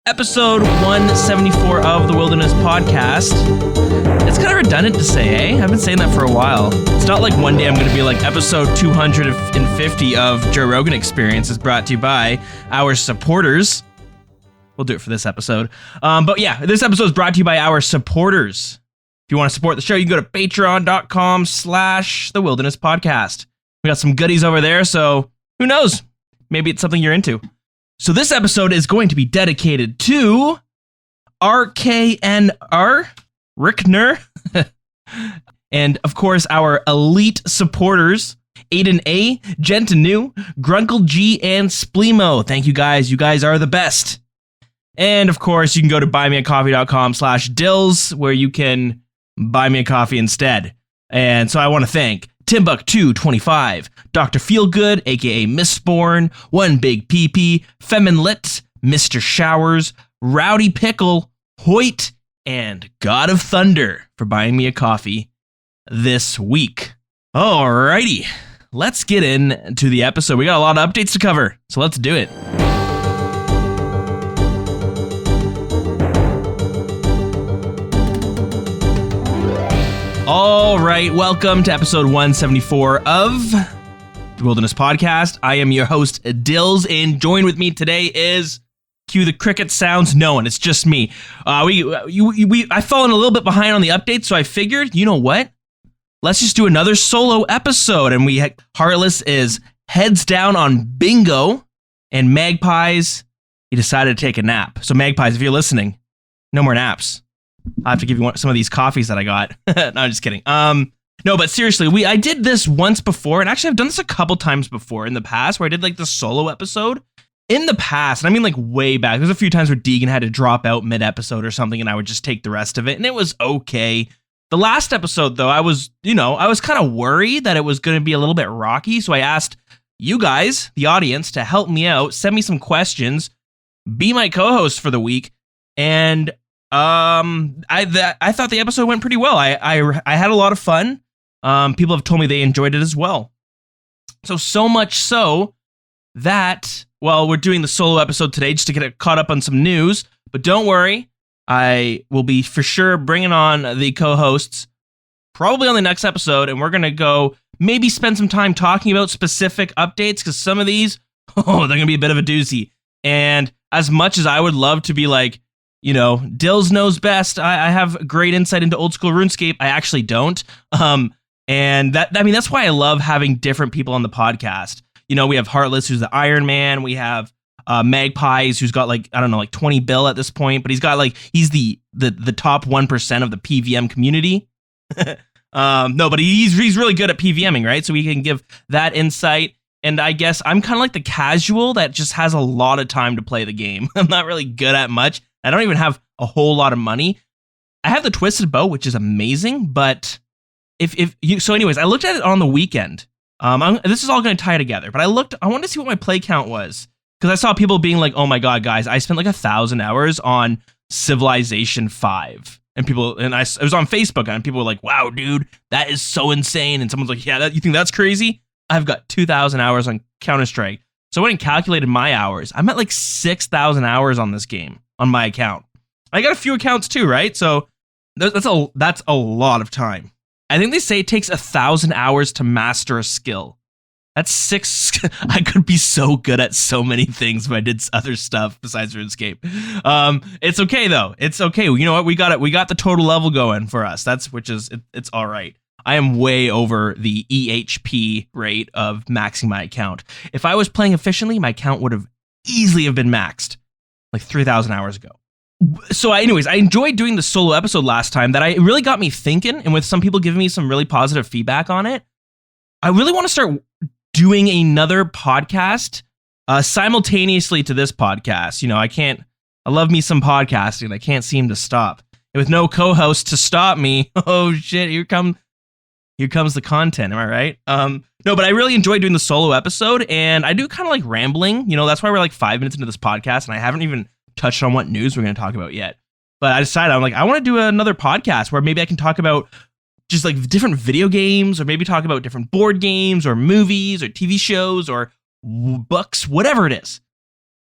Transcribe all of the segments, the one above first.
Episode 174 of the Wilderness Podcast. It's kind of redundant to say, eh? I've been saying that for a while. It's not like one day I'm going to be like, episode 250 of Joe Rogan Experience is brought to you by our supporters. We'll do it for this episode. But yeah, this episode is brought to you by our supporters. If you want to support the show, you can go to patreon.com/thewilderness podcast. We got some goodies over there, so who knows? Maybe it's something you're into. So this episode is going to be dedicated to RKNR, Rickner, and of course our elite supporters, Aiden A, Gentinu, Grunkle G, and Spleemo. Thank you guys. You guys are the best. And of course, you can go to buymeacoffee.com/Dilz, where you can buy me a coffee instead. And so I want to thank Timbuk225, Dr. Feelgood, aka Mistborn, One Big PP, Feminlit, Mr. Showers, Rowdy Pickle, Hoyt, and God of Thunder for buying me a coffee this week. Alrighty, let's get into the episode. We got a lot of updates to cover, so let's do it. All right, welcome to episode 174 of the Wilderness Podcast. I am your host, Dilz, and joined with me today is, cue the cricket sounds, no one, it's just me. I've fallen a little bit behind on the updates, so I figured, you know what? Let's just do another solo episode, and Heartless is heads down on bingo, and Magpies, he decided to take a nap. So Magpies, if you're listening, no more naps. I have to give you some of these coffees that I got. No, I'm just kidding. No, but seriously, I did this once before, and actually I've done this a couple times before in the past, where I did like the solo episode in the past, and I mean like way back. There's a few times where Deegan had to drop out mid-episode or something, and I would just take the rest of it, and it was okay. The last episode, though, I was kind of worried that it was going to be a little bit rocky, so I asked you guys, the audience, to help me out, send me some questions, be my co-host for the week, and I thought the episode went pretty well. I had a lot of fun. People have told me they enjoyed it as well. So much so that, well, we're doing the solo episode today just to get caught up on some news. But don't worry, I will be for sure bringing on the co-hosts probably on the next episode, and we're gonna go maybe spend some time talking about specific updates, because some of these, they're gonna be a bit of a doozy. And as much as I would love to be like, you know, Dilz knows best, I have great insight into old school RuneScape, I actually don't. And that's why I love having different people on the podcast. You know, we have Heartless, who's the Iron Man. We have Magpies, who's got like 20 bill at this point, but he's the top 1% of the PVM community. No, but he's really good at PVMing, right? So we can give that insight. And I guess I'm kind of like the casual that just has a lot of time to play the game. I'm not really good at much. I don't even have a whole lot of money. I have the Twisted Bow, which is amazing, but anyways, I looked at it on the weekend. This is all going to tie together, but I wanted to see what my play count was, because I saw people being like, oh my god, guys, I spent like 1,000 hours on Civilization 5. And it was on Facebook, and people were like, wow, dude, that is so insane. And someone's like, yeah, you think that's crazy? I've got 2,000 hours on Counter-Strike. So I went and calculated my hours. I'm at like 6,000 hours on this game on my account. I got a few accounts too, right? So that's a lot of time. I think they say it takes 1,000 hours to master a skill. That's 6. I could be so good at so many things if I did other stuff besides RuneScape. It's okay though. It's okay. You know what? We got it. We got the total level going for us. It's all right. I am way over the EHP rate of maxing my account. If I was playing efficiently, my account would have easily have been maxed like 3,000 hours ago. So anyways, I enjoyed doing the solo episode last time. It really got me thinking, and with some people giving me some really positive feedback on it, I really want to start doing another podcast simultaneously to this podcast. You know, I love me some podcasting. I can't seem to stop. And with no co-host to stop me, oh shit, here comes the content. Am I right? No, but I really enjoyed doing the solo episode, and I do kind of like rambling. You know, that's why we're like 5 minutes into this podcast, and I haven't even touched on what news we're going to talk about yet. But I decided, I'm like, I want to do another podcast where maybe I can talk about just like different video games, or maybe talk about different board games or movies or TV shows or books, whatever it is.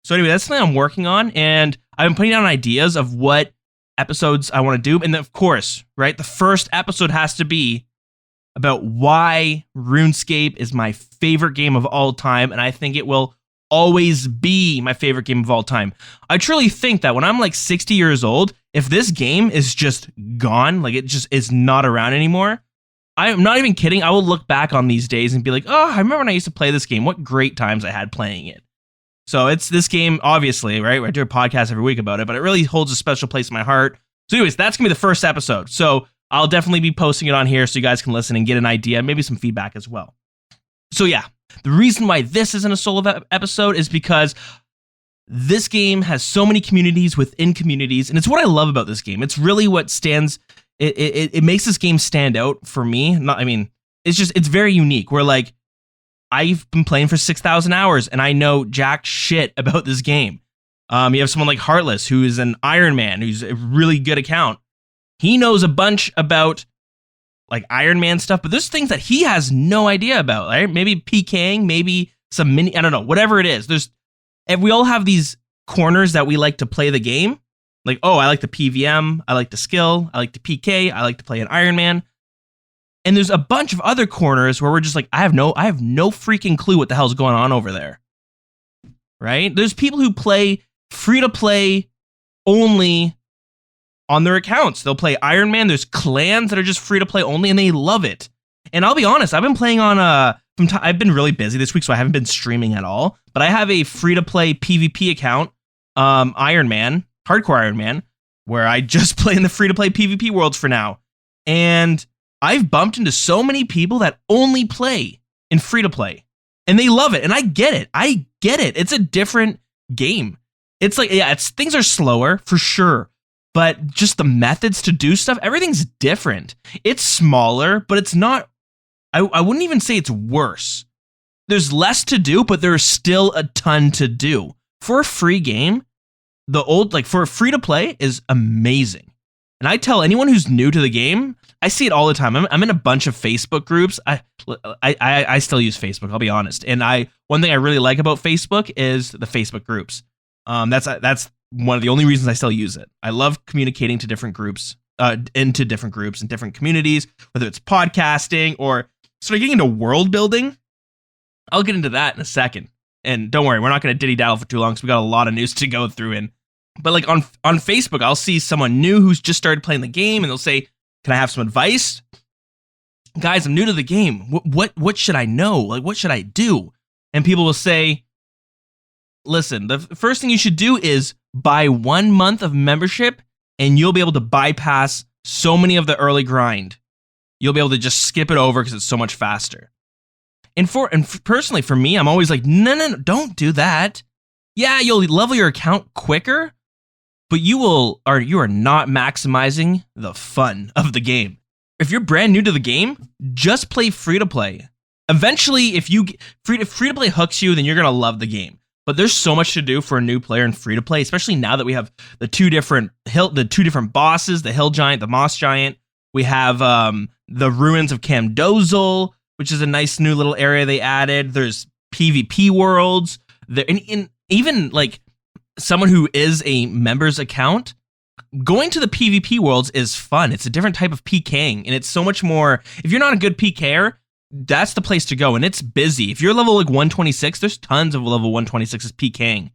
So anyway, that's something I'm working on, and I've been putting down ideas of what episodes I want to do. And then, of course, right, the first episode has to be about why RuneScape is my favorite game of all time, and I think it will always be my favorite game of all time. I truly think that when I'm like 60 years old, if this game is just gone, like it just is not around anymore, I'm not even kidding, I will look back on these days and be like, oh, I remember when I used to play this game. What great times I had playing it. So it's this game, obviously, right? I do a podcast every week about it, but it really holds a special place in my heart. So anyways, that's going to be the first episode. So I'll definitely be posting it on here so you guys can listen and get an idea, maybe some feedback as well. So yeah, the reason why this isn't a solo episode is because this game has so many communities within communities, and it's what I love about this game. It's really what stands, it makes this game stand out for me. It's very unique. We're like, I've been playing for 6,000 hours, and I know jack shit about this game. You have someone like Heartless, who is an Iron Man, who's a really good account. He knows a bunch about like Iron Man stuff, but there's things that he has no idea about, right? Maybe PKing, maybe some mini, I don't know, whatever it is. And we all have these corners that we like to play the game. Like, oh, I like the PVM, I like the skill, I like the PK, I like to play an Iron Man. And there's a bunch of other corners where we're just like, I have no freaking clue what the hell's going on over there. Right? There's people who play free to play only on their accounts. They'll play Iron Man. There's clans that are just free to play only, and they love it. And I'll be honest, I've been playing on I've been really busy this week, so I haven't been streaming at all. But I have a free to play PvP account, Iron Man, Hardcore Iron Man, where I just play in the free to play PvP worlds for now. And I've bumped into so many people that only play in free to play, and they love it. And I get it. It's a different game. It's like, yeah, things are slower for sure. But just the methods to do stuff, everything's different. It's smaller, but it's not, I wouldn't even say it's worse. There's less to do, but there's still a ton to do. For a free game, for free to play is amazing. And I tell anyone who's new to the game, I see it all the time. I'm in a bunch of Facebook groups. I still use Facebook, I'll be honest. And one thing I really like about Facebook is the Facebook groups. That's one of the only reasons I still use it. I love communicating to different groups, into different groups and different communities, whether it's podcasting or sort of getting into world building. I'll get into that in a second. And don't worry, we're not going to diddy-daddle for too long because we got a lot of news to go through. But like on Facebook, I'll see someone new who's just started playing the game, and they'll say, "Can I have some advice? Guys, I'm new to the game. What should I know? Like, what should I do?" And people will say, "Listen, the first thing you should do is buy 1 month of membership, and you'll be able to bypass so many of the early grind. You'll be able to just skip it over because it's so much faster." And personally, for me, I'm always like, no, don't do that. Yeah, you'll level your account quicker, but you are not maximizing the fun of the game. If you're brand new to the game, just play free to play. Eventually, if free to play hooks you, then you're gonna love the game. But there's so much to do for a new player in free to play, especially now that we have the two different bosses, the Hill Giant, the Moss Giant. We have the Ruins of Camdozel, which is a nice new little area they added. There's PvP worlds. And even like someone who is a member's account, going to the PvP worlds is fun. It's a different type of PKing, and it's so much more. If you're not a good PKer, that's the place to go, and it's busy. If you're level like 126, there's tons of level 126s PKing,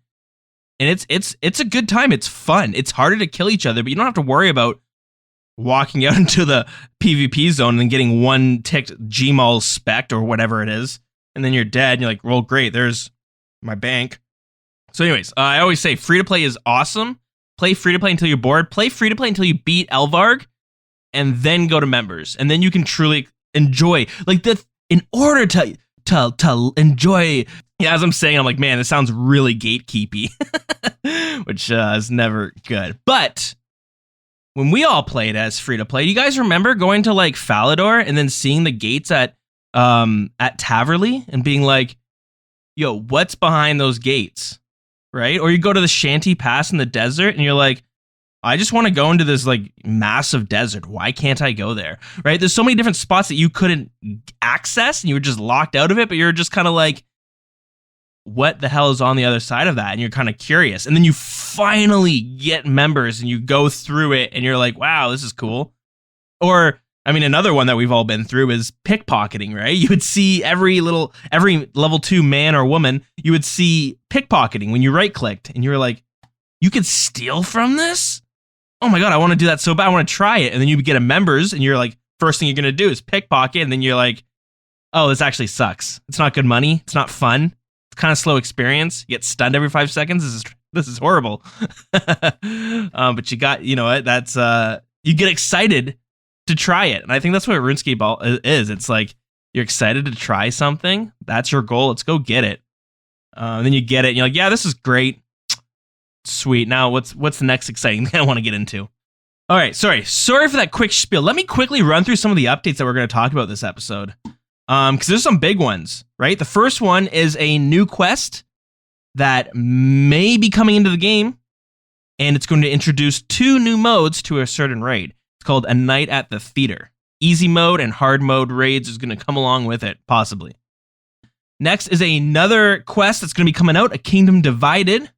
and it's a good time. It's fun. It's harder to kill each other, but you don't have to worry about walking out into the PvP zone and getting one ticked Gmaul spect or whatever it is, and then you're dead. And you're like, well, great, there's my bank. So, anyways, I always say free to play is awesome. Play free to play until you're bored. Play free to play until you beat Elvarg, and then go to members, and then you can truly enjoy. Like in order to enjoy. Yeah, as I'm saying, I'm like, man, this sounds really gatekeepy, which is never good. But when we all played as free to play, do you guys remember going to like Falador and then seeing the gates at Taverley and being like, yo, what's behind those gates? Right? Or you go to the Shanty Pass in the desert and you're like, I just want to go into this like massive desert. Why can't I go there? Right? There's so many different spots that you couldn't access and you were just locked out of it, but you're just kind of like, what the hell is on the other side of that, and you're kind of curious. And then you finally get members and you go through it and you're like, wow, this is cool. Or, I mean, another one that we've all been through is pickpocketing, right? You would see every level 2 man or woman, you would see pickpocketing when you right-clicked and you were like, you could steal from this? Oh my God, I want to do that so bad. I want to try it. And then you get a members and you're like, first thing you're going to do is pickpocket. And then you're like, oh, this actually sucks. It's not good money. It's not fun. It's kind of slow experience. You get stunned every 5 seconds. This is horrible. But you got, you know what? That's, you get excited to try it. And I think that's what RuneScape is. It's like, you're excited to try something. That's your goal. Let's go get it. And then you get it and you're like, yeah, this is great. Sweet. Now what's the next exciting thing I want to get into? All right. Sorry for that quick spiel. Let me quickly run through some of the updates that we're going to talk about this episode. Because there's some big ones, right? The first one is a new quest that may be coming into the game, and it's going to introduce 2 new modes to a certain raid. It's called A Night at the Theater. Easy mode and hard mode raids is going to come along with it, possibly. Next is another quest that's going to be coming out, A Kingdom Divided.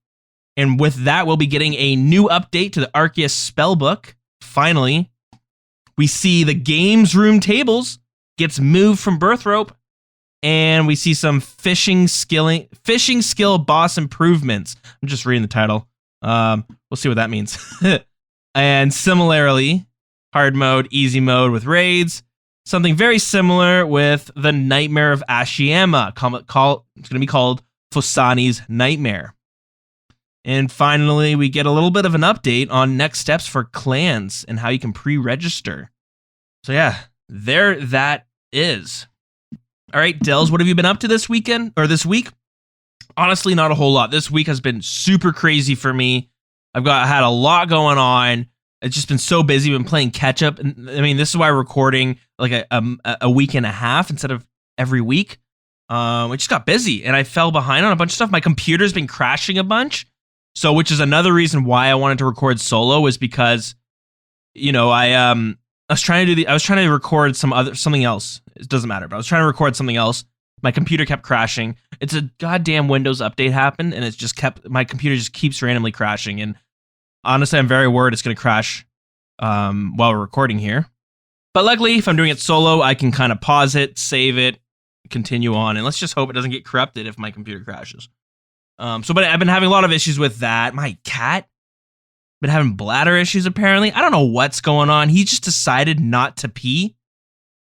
And with that, we'll be getting a new update to the Arceus spellbook. Finally, we see the games room tables gets moved from birth rope, and we see some fishing skill boss improvements. I'm just reading the title. We'll see what that means. And similarly, hard mode, easy mode with raids. Something very similar with the Nightmare of Ashiyama. It's going to be called Phosani's Nightmare. And finally, we get a little bit of an update on next steps for clans and how you can pre-register. So yeah, there that is. All right, Dilz, what have you been up to this weekend or this week? Honestly, not a whole lot. This week has been super crazy for me. I've had a lot going on. It's just been so busy. Been playing catch up. And I mean, this is why we're recording like a week and a half instead of every week. We just got busy and I fell behind on a bunch of stuff. My computer's been crashing a bunch. So, which is another reason why I wanted to record solo, was because, you know, I was trying to record something else. It doesn't matter, but I was trying to record something else. My computer kept crashing. It's a goddamn Windows update happened, and my computer just keeps randomly crashing. And honestly, I'm very worried it's going to crash while we're recording here. But luckily, if I'm doing it solo, I can kind of pause it, save it, continue on, and let's just hope it doesn't get corrupted if my computer crashes. But I've been having a lot of issues with that. My cat been having bladder issues, apparently. I don't know what's going on. He just decided not to pee,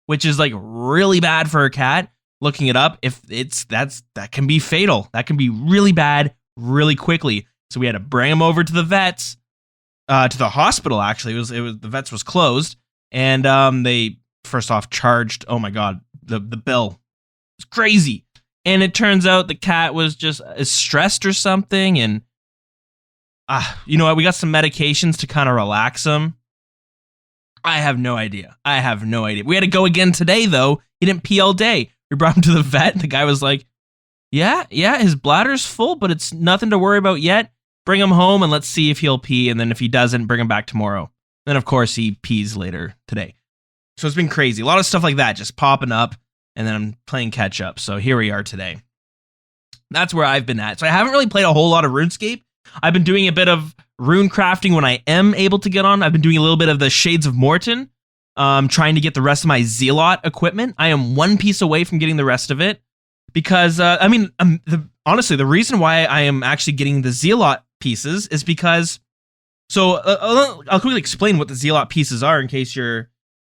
which is like really bad for a cat. Looking it up, that can be fatal. That can be really bad really quickly. So we had to bring him over to the vets, to the hospital. Actually, the vets was closed, and they first off charged. Oh my God, the bill. It's crazy. And it turns out the cat was just stressed or something. And you know what? We got some medications to kind of relax him. I have no idea. We had to go again today, though. He didn't pee all day. We brought him to the vet. And the guy was like, yeah, his bladder's full, but it's nothing to worry about yet. Bring him home and let's see if he'll pee. And then if he doesn't, bring him back tomorrow. Then, of course, he pees later today. So it's been crazy. A lot of stuff like that just popping up. And then I'm playing catch up. So here we are today. That's where I've been at. So I haven't really played a whole lot of RuneScape. I've been doing a bit of rune crafting when I am able to get on. I've been doing a little bit of the Shades of Morton, trying to get the rest of my Zealot equipment. I am one piece away from getting the rest of it because, honestly, the reason why I am actually getting the Zealot pieces is because, I'll quickly explain what the Zealot pieces are in case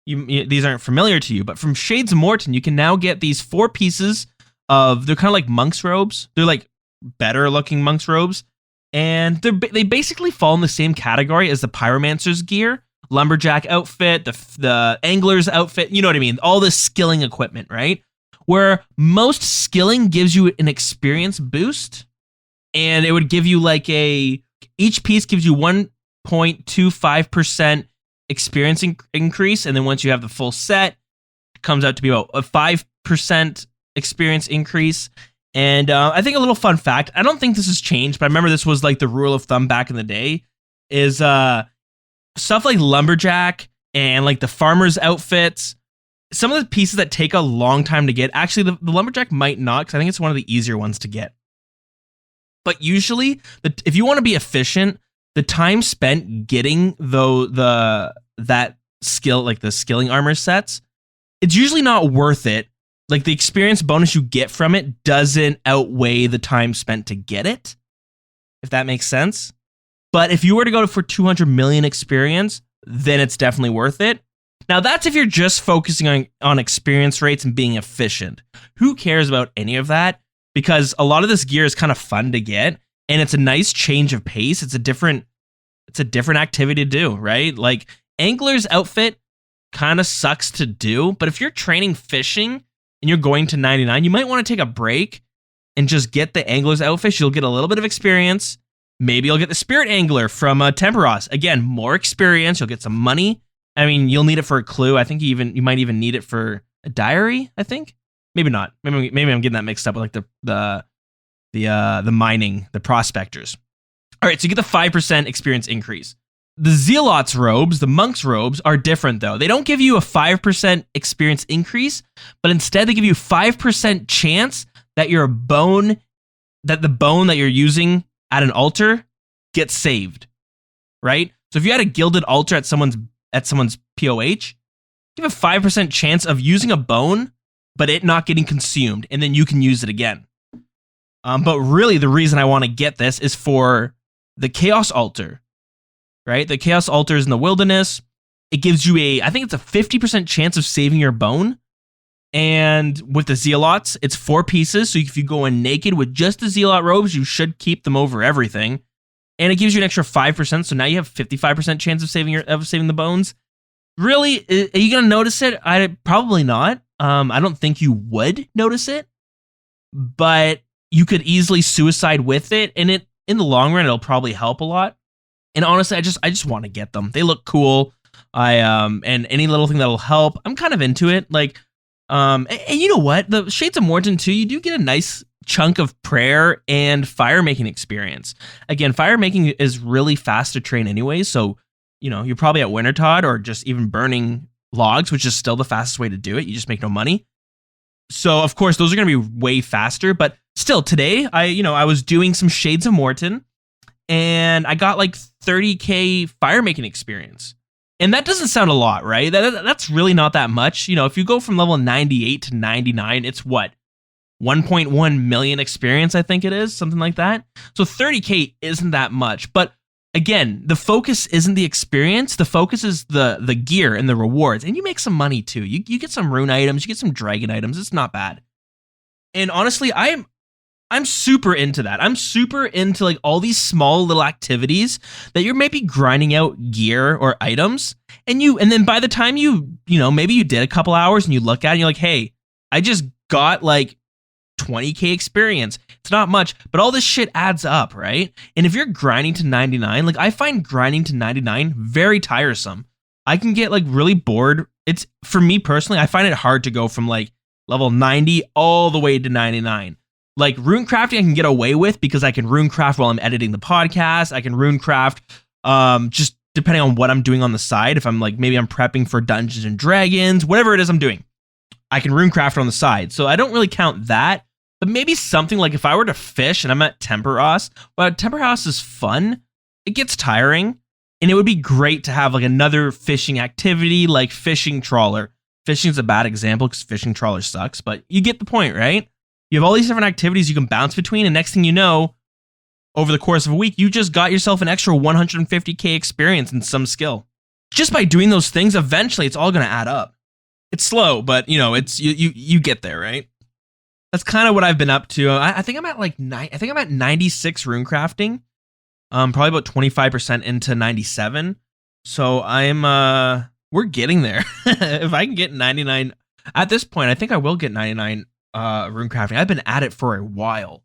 these aren't familiar to you, but from Shades of Morton, you can now get these 4 pieces they're kind of like monk's robes. They're like better looking monk's robes. And they basically fall in the same category as the pyromancer's gear, lumberjack outfit, the angler's outfit, you know what I mean? All this skilling equipment, right? Where most skilling gives you an experience boost, and it would give you each piece gives you 1.25% experience increase, and then once you have the full set, it comes out to be about a 5% experience increase. And I think a little fun fact, I don't think this has changed, but I remember this was like the rule of thumb back in the day, is stuff like lumberjack and like the farmer's outfits, some of the pieces that take a long time to get, actually the lumberjack might not, because I think it's one of the easier ones to get. But usually, if you want to be efficient, the time spent getting that skill, like the skilling armor sets, it's usually not worth it. Like the experience bonus you get from it doesn't outweigh the time spent to get it, if that makes sense. But if you were to go for 200 million experience, then it's definitely worth it. Now that's if you're just focusing on experience rates and being efficient. Who cares about any of that? Because a lot of this gear is kind of fun to get, and it's a nice change of pace. It's a different activity to do, right? Like Angler's outfit kind of sucks to do, but if you're training fishing and you're going to 99, you might want to take a break and just get the Angler's outfit. You'll get a little bit of experience. Maybe you'll get the Spirit Angler from Temperos. Again, more experience. You'll get some money. I mean, you'll need it for a clue. I think you might even need it for a diary, I think. Maybe not. Maybe I'm getting that mixed up with like the mining, the prospectors. All right, so you get the 5% experience increase. The Zealot's robes, the Monk's robes, are different though. They don't give you a 5% experience increase, but instead they give you 5% chance that the bone that you're using at an altar gets saved, right? So if you had a gilded altar at someone's POH, you have a 5% chance of using a bone, but it not getting consumed, and then you can use it again. But really, the reason I want to get this is for the Chaos Altar, right? The Chaos Altar is in the Wilderness. It gives you I think it's a 50% chance of saving your bone. And with the Zealots, it's 4 pieces. So if you go in naked with just the Zealot robes, you should keep them over everything. And it gives you an extra 5%. So now you have 55% chance of saving the bones. Really, are you going to notice it? Probably not. I don't think you would notice it, but you could easily suicide with it. And in the long run, it'll probably help a lot. And honestly, I just want to get them. They look cool. And any little thing that'll help, I'm kind of into it. Like, and you know what? The Shades of Morton too, you do get a nice chunk of prayer and fire making experience. Again, fire making is really fast to train anyway. So, you're probably at Wintertodt or just even burning logs, which is still the fastest way to do it. You just make no money. So of course, those are going to be way faster, but still today, I was doing some Shades of Morton and I got like 30K fire making experience. And that doesn't sound a lot, right? That's really not that much. If you go from level 98 to 99, it's what? 1.1 million experience, I think it is, something like that. So 30K isn't that much. But again, the focus isn't the experience. The focus is the gear and the rewards. And you make some money too. You get some rune items, you get some dragon items. It's not bad. And honestly, I'm super into that. I'm super into like all these small little activities that you're maybe grinding out gear or items. And then by the time maybe you did a couple hours and you look at it and you're like, hey, I just got like 20K experience. It's not much, but all this shit adds up, right? And if you're grinding to 99, like I find grinding to 99 very tiresome. I can get like really bored. It's for me personally, I find it hard to go from like level 90 all the way to 99. Like rune crafting I can get away with because I can rune craft while I'm editing the podcast. I can rune craft just depending on what I'm doing on the side. If I'm like, maybe I'm prepping for Dungeons and Dragons, whatever it is I'm doing, I can rune craft on the side. So I don't really count that. But maybe something like if I were to fish and I'm at Temperos, well, Temperos is fun. It gets tiring. And it would be great to have like another fishing activity like fishing trawler. Fishing is a bad example because fishing trawler sucks, but you get the point, right? You have all these different activities you can bounce between, and next thing you know, over the course of a week, you just got yourself an extra 150K experience in some skill. Just by doing those things, eventually it's all going to add up. It's slow, but it's you get there, right? That's kind of what I've been up to. I think I'm at like 96 rune crafting. Probably about 25% into 97. So we're getting there. If I can get 99 at this point, I think I will get 99 rune crafting. I've been at it for a while.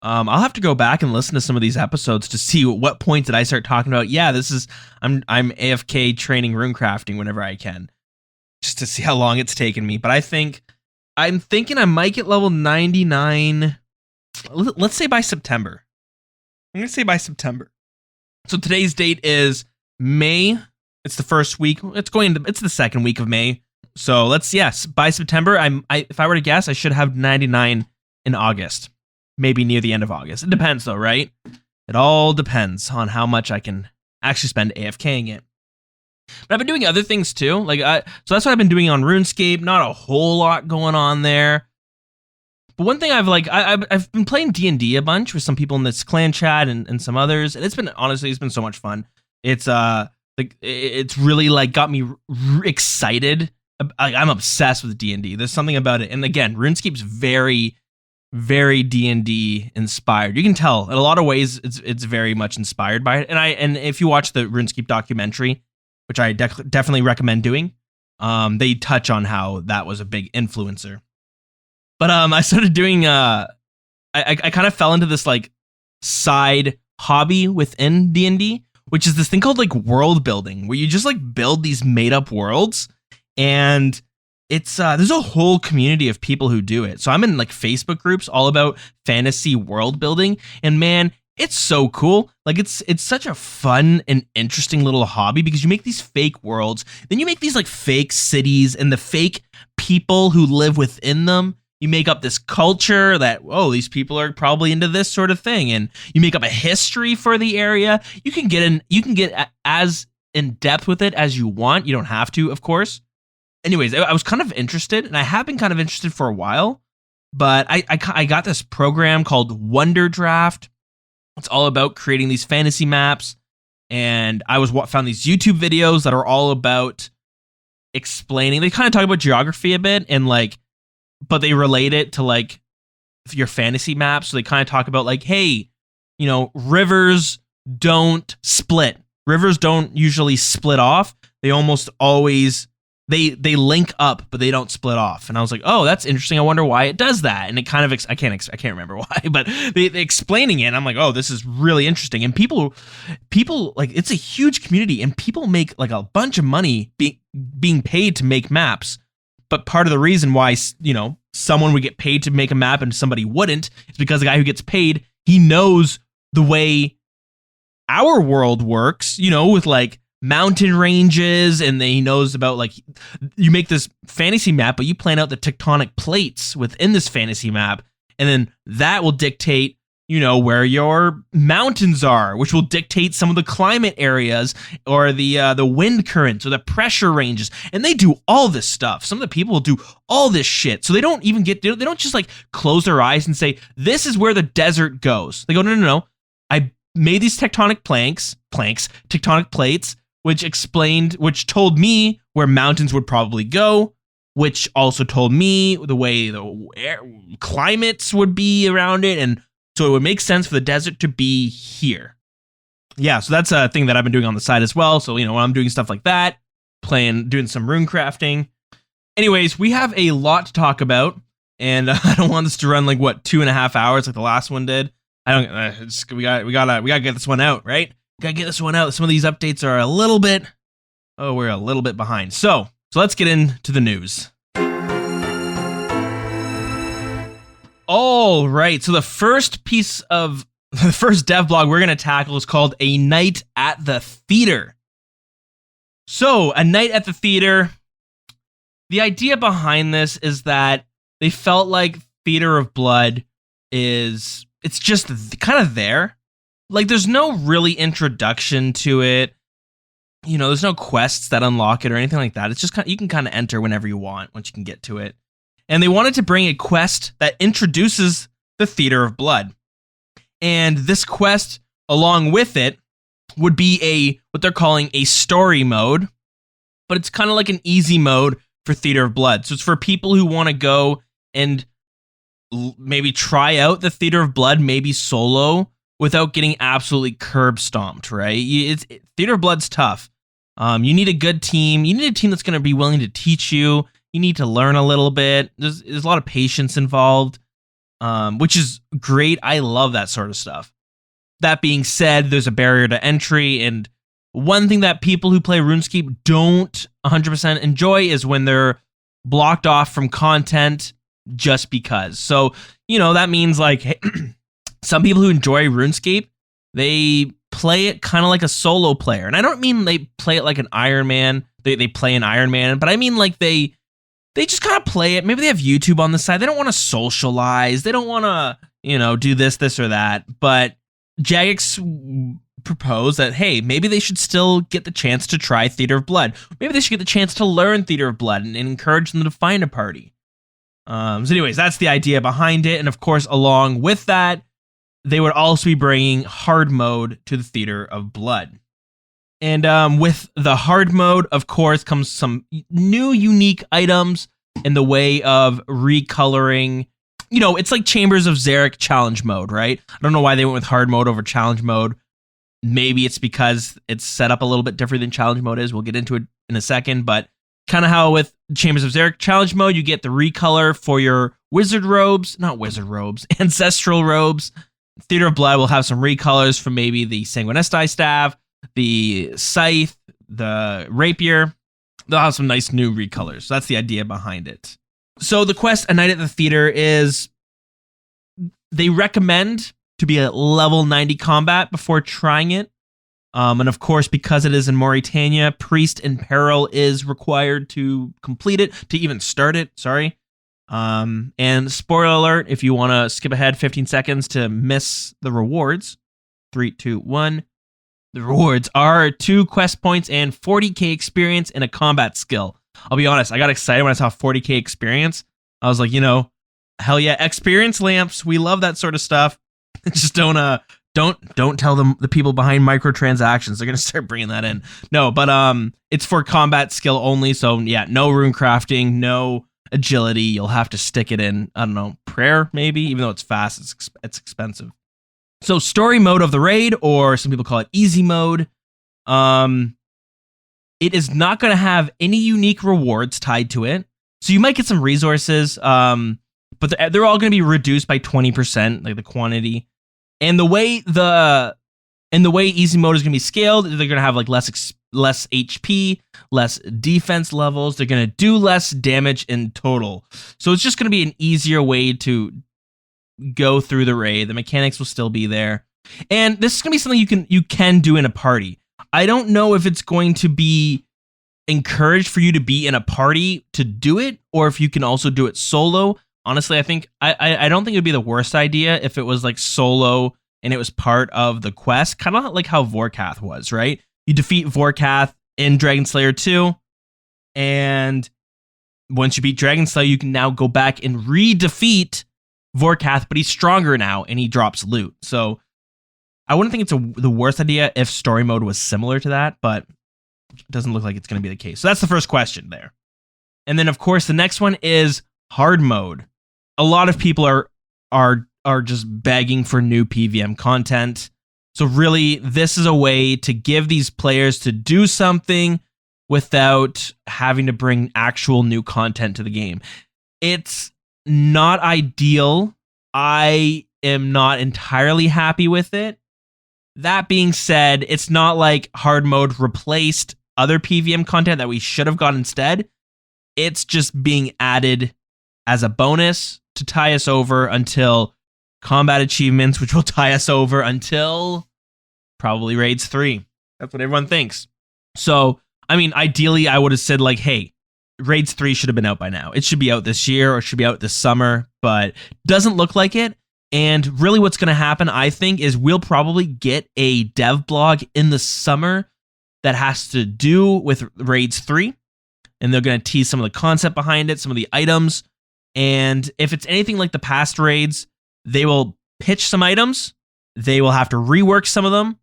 I'll have to go back and listen to some of these episodes to see what point did I start talking about. Yeah, I'm AFK training rune crafting whenever I can, just to see how long it's taken me. But I'm thinking I might get level 99. Let's say by September. I'm gonna say by September. So today's date is May. It's the first week. It's the second week of May. So by September, if I were to guess, I should have 99 in August. maybe near the end of August. It depends though, right? It all depends on how much I can actually spend AFKing it. But I've been doing other things too. So that's what I've been doing on RuneScape. Not a whole lot going on there. But one thing I've been playing D&D a bunch with some people in this clan chat and some others, and it's been so much fun. It's it's really got me excited. I'm obsessed with D&D. There's something about it, and again, RuneScape's very, very D&D inspired. You can tell in a lot of ways it's very much inspired by it. And if you watch the RuneScape documentary, which I definitely recommend doing, they touch on how that was a big influencer. But I started doing I kind of fell into this side hobby within D&D, which is this thing called world building, where you just build these made up worlds, and it's there's a whole community of people who do it. So I'm in Facebook groups all about fantasy world building, and man, it's so cool. It's such a fun and interesting little hobby, because you make these fake worlds, then you make these fake cities and the fake people who live within them. You make up this culture that, these people are probably into this sort of thing, and you make up a history for the area. You can get as in depth with it as you want. You don't have to, of course. Anyways, I was kind of interested, and I have been kind of interested for a while, but I got this program called Wonder Draft. It's all about creating these fantasy maps, and I found these YouTube videos that are all about explaining. They kind of talk about geography a bit, and but they relate it to your fantasy map. So they kind of talk about hey, rivers don't split. Rivers don't usually split off. They almost always they link up, but they don't split off. And I was like, oh, that's interesting. I wonder why it does that. And it kind of I can't remember why, but they explaining it. And I'm like, oh, this is really interesting. And people it's a huge community, and people make a bunch of money being paid to make maps. But part of the reason why, someone would get paid to make a map and somebody wouldn't is because the guy who gets paid, he knows the way our world works, with mountain ranges, and then he knows about you make this fantasy map, but you plan out the tectonic plates within this fantasy map, and then that will dictate where your mountains are, which will dictate some of the climate areas or the wind currents or the pressure ranges. And they do all this stuff. Some of the people will do all this shit. So they don't even they don't just close their eyes and say, this is where the desert goes. They go, no. I made these tectonic tectonic plates, which told me where mountains would probably go, which also told me the way the climates would be around it. And so it would make sense for the desert to be here. Yeah, so that's a thing that I've been doing on the side as well. So, when I'm doing stuff like that, doing some rune crafting. Anyways, we have a lot to talk about, and I don't want this to run 2.5 hours like the last one did. We gotta get this one out, right? Gotta get this one out. Some of these updates are we're a little bit behind. So let's get into the news. All right, so the first dev blog we're going to tackle is called A Night at the Theater. So, A Night at the Theater, the idea behind this is that they felt like Theater of Blood it's just kind of there. There's no really introduction to it. There's no quests that unlock it or anything like that. It's just you can kind of enter whenever you want once you can get to it. And they wanted to bring a quest that introduces the Theater of Blood. And this quest, along with it, would be what they're calling a story mode. But it's kind of like an easy mode for Theater of Blood. So it's for people who want to go and maybe try out the Theater of Blood, maybe solo, without getting absolutely curb stomped, right? Theater of Blood's tough. You need a good team. You need a team that's going to be willing to teach you. You need to learn a little bit. There's a lot of patience involved, which is great. I love that sort of stuff. That being said, there's a barrier to entry, and one thing that people who play RuneScape don't 100% enjoy is when they're blocked off from content just because. So, that means hey, some people who enjoy RuneScape, they play it kind of like a solo player. And I don't mean they play it like an Iron Man. They play an Iron Man, but I mean they just kind of play it. Maybe they have YouTube on the side. They don't want to socialize. They don't want to, do this, or that. But Jagex proposed that, hey, maybe they should still get the chance to try Theater of Blood. Maybe they should get the chance to learn Theater of Blood and encourage them to find a party. So anyways, that's the idea behind it. And of course, along with that, they would also be bringing hard mode to the Theater of Blood. And with the hard mode, of course, comes some new unique items in the way of recoloring. It's like Chambers of Xeric challenge mode, right? I don't know why they went with hard mode over challenge mode. Maybe it's because it's set up a little bit different than challenge mode is. We'll get into it in a second, but kind of how with Chambers of Xeric challenge mode, you get the recolor for your ancestral robes. Theater of Blood will have some recolors from maybe the Sanguinesti staff, the scythe, the rapier. They'll have some nice new recolors. So that's the idea behind it. So the quest A Night at the Theater is, they recommend to be at level 90 combat before trying it. And of course, because it is in Mauritania, Priest in Peril is required to complete it, to even start it, sorry. And spoiler alert, if you want to skip ahead 15 seconds to miss the rewards, 3, 2, 1. The rewards are 2 quest points and 40k experience in a combat skill. I'll be honest, I got excited when I saw 40k experience. I was like, hell yeah, experience lamps. We love that sort of stuff. Just don't tell them, the people behind microtransactions. They're gonna start bringing that in. No, but it's for combat skill only. So yeah, no rune crafting, no agility. You'll have to stick it in. I don't know, prayer maybe. Even though it's fast, it's expensive. So story mode of the raid, or some people call it easy mode. It is not going to have any unique rewards tied to it. So you might get some resources, but they're all going to be reduced by 20%, like the quantity. And the way easy mode is going to be scaled, they're going to have like less HP, less defense levels. They're going to do less damage in total. So it's just going to be an easier way to go through the raid. The mechanics will still be there. And this is going to be something you can do in a party. I don't know if it's going to be encouraged for you to be in a party to do it, or if you can also do it solo. Honestly, I think I don't think it would be the worst idea if it was like solo and it was part of the quest, kind of like how Vorkath was, right? You defeat Vorkath in Dragon Slayer 2, and once you beat Dragon Slayer, you can now go back and re-defeat Vorkath, but he's stronger now and he drops loot. So I wouldn't think it's the worst idea if story mode was similar to that, but it doesn't look like it's going to be the case. So that's the first question there. And then, of course, the next one is hard mode. A lot of people are just begging for new PVM content. So really, this is a way to give these players to do something without having to bring actual new content to the game. It's not ideal. I am not entirely happy with it. That being said, it's not like hard mode replaced other PVM content that we should have got instead. It's just being added as a bonus to tie us over until combat achievements, which will tie us over until probably Raids 3. That's what everyone thinks. So, I mean, ideally, I would have said like, hey, Raids 3 should have been out by now. It should be out this year or it should be out this summer, but doesn't look like it. And really what's going to happen, I think, is we'll probably get a dev blog in the summer that has to do with Raids 3. And they're going to tease some of the concept behind it, some of the items. And if it's anything like the past raids, they will pitch some items. They will have to rework some of them,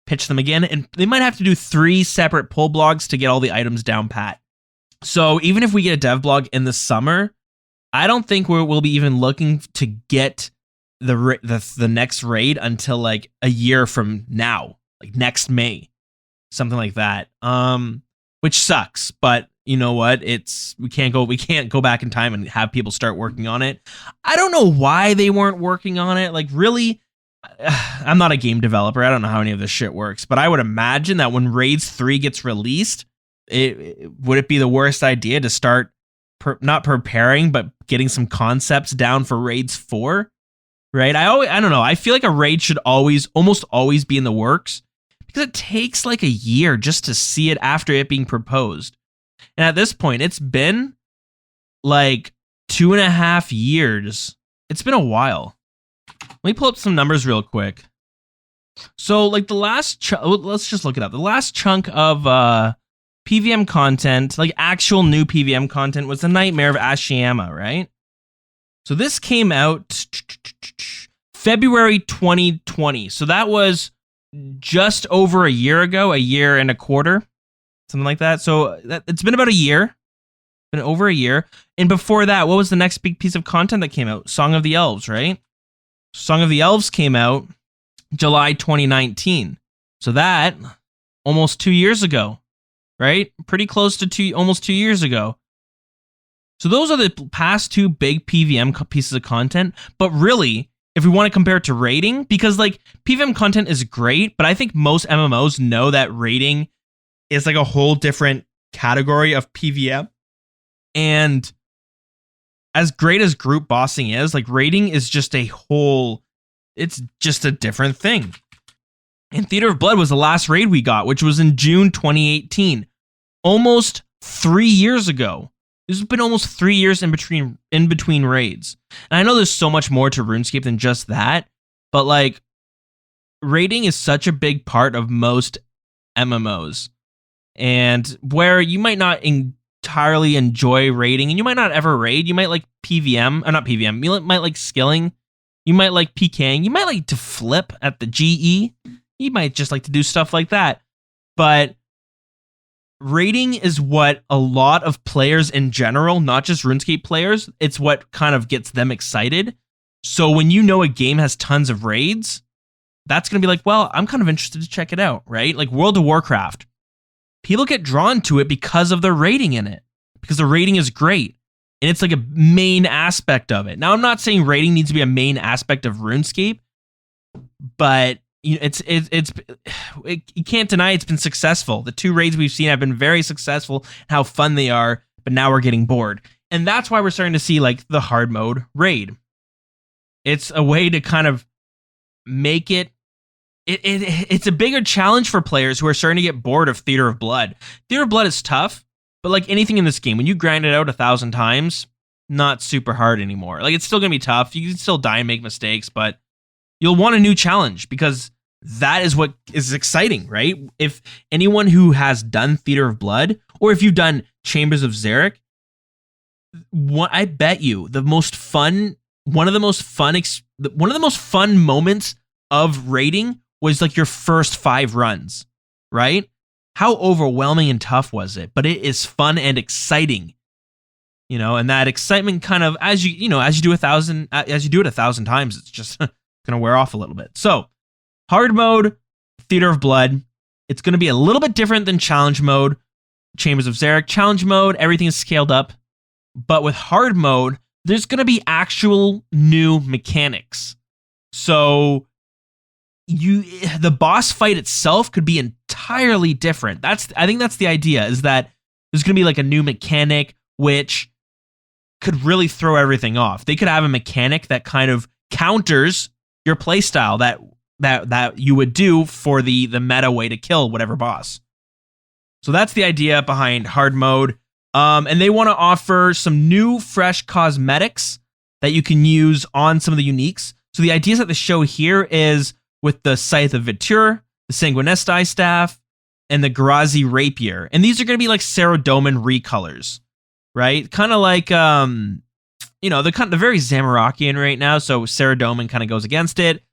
pitch them again. And they might have to do 3 separate pull blogs to get all the items down pat. So even if we get a dev blog in the summer, I don't think we'll be even looking to get the next raid until like a year from now, like next May, something like that. Which sucks, but you know what? We can't go back in time and have people start working on it. I don't know why they weren't working on it. Like really, I'm not a game developer. I don't know how any of this shit works, but I would imagine that when Raids 3 gets released, would it be the worst idea to start not preparing, but getting some concepts down for Raids 4? Right? I don't know. I feel like a raid should almost always be in the works because it takes like a year just to see it after it being proposed. And at this point, it's been like 2.5 years. It's been a while. Let me pull up some numbers real quick. So, like the last, let's just look it up. The last chunk of PVM content, like actual new PVM content, was The Nightmare of Ashiyama, right? So this came out February 2020. So that was just over a year ago, a year and a quarter, something like that. So it's been about a year, been over a year. And before that, what was the next big piece of content that came out? Song of the Elves, right? Song of the Elves came out July 2019. So that almost 2 years ago, right? Pretty close to almost 2 years ago. So those are the past two big PVM pieces of content. But really, if we want to compare it to raiding, because like PVM content is great, but I think most MMOs know that raiding is like a whole different category of PVM. And as great as group bossing is, like raiding is just it's just a different thing. And Theater of Blood was the last raid we got, which was in June 2018. Almost 3 years ago. This has been almost 3 years in between raids. And I know there's so much more to RuneScape than just that, but like raiding is such a big part of most MMOs. And where you might not entirely enjoy raiding, and you might not ever raid, you might like PVM, or not PVM, you might like skilling, you might like PKing, you might like to flip at the GE, you might just like to do stuff like that. But raiding is what a lot of players in general, not just RuneScape players, it's what kind of gets them excited. So when you know a game has tons of raids, that's going to be like, well, I'm kind of interested to check it out, right? Like World of Warcraft. People get drawn to it because of the raiding in it, because the raiding is great. And it's like a main aspect of it. Now, I'm not saying raiding needs to be a main aspect of RuneScape, but you know, you can't deny it's been successful. The two raids we've seen have been very successful, how fun they are, but now we're getting bored. And that's why we're starting to see like the hard mode raid. It's a way to kind of make it's a bigger challenge for players who are starting to get bored of Theater of Blood. Theater of Blood is tough, but like anything in this game, when you grind it out 1,000 times, not super hard anymore. Like it's still going to be tough. You can still die and make mistakes, but you'll want a new challenge because that is what is exciting, right? If anyone who has done Theater of Blood, or if you've done Chambers of Xeric, I bet you one of the most fun moments of raiding was like your first 5 runs, right? How overwhelming and tough was it? But it is fun and exciting, you know. And that excitement kind of as you do it 1,000 times, it's just gonna wear off a little bit. So, hard mode, Theater of Blood, it's gonna be a little bit different than challenge mode, Chambers of Xeric. Challenge mode, everything is scaled up, but with hard mode, there's gonna be actual new mechanics. So the boss fight itself could be entirely different. I think that's the idea, is that there's going to be like a new mechanic which could really throw everything off. They could have a mechanic that kind of counters your playstyle that you would do for the meta way to kill whatever boss. So that's the idea behind hard mode. And they want to offer some new fresh cosmetics that you can use on some of the uniques. So the ideas at the show here is with the Scythe of Vitur, the Sanguinesti Staff, and the Garazi Rapier. And these are going to be like Saradomin recolors, right? Kind of like, they're very Zamorakian right now, so Saradomin kind of goes against it.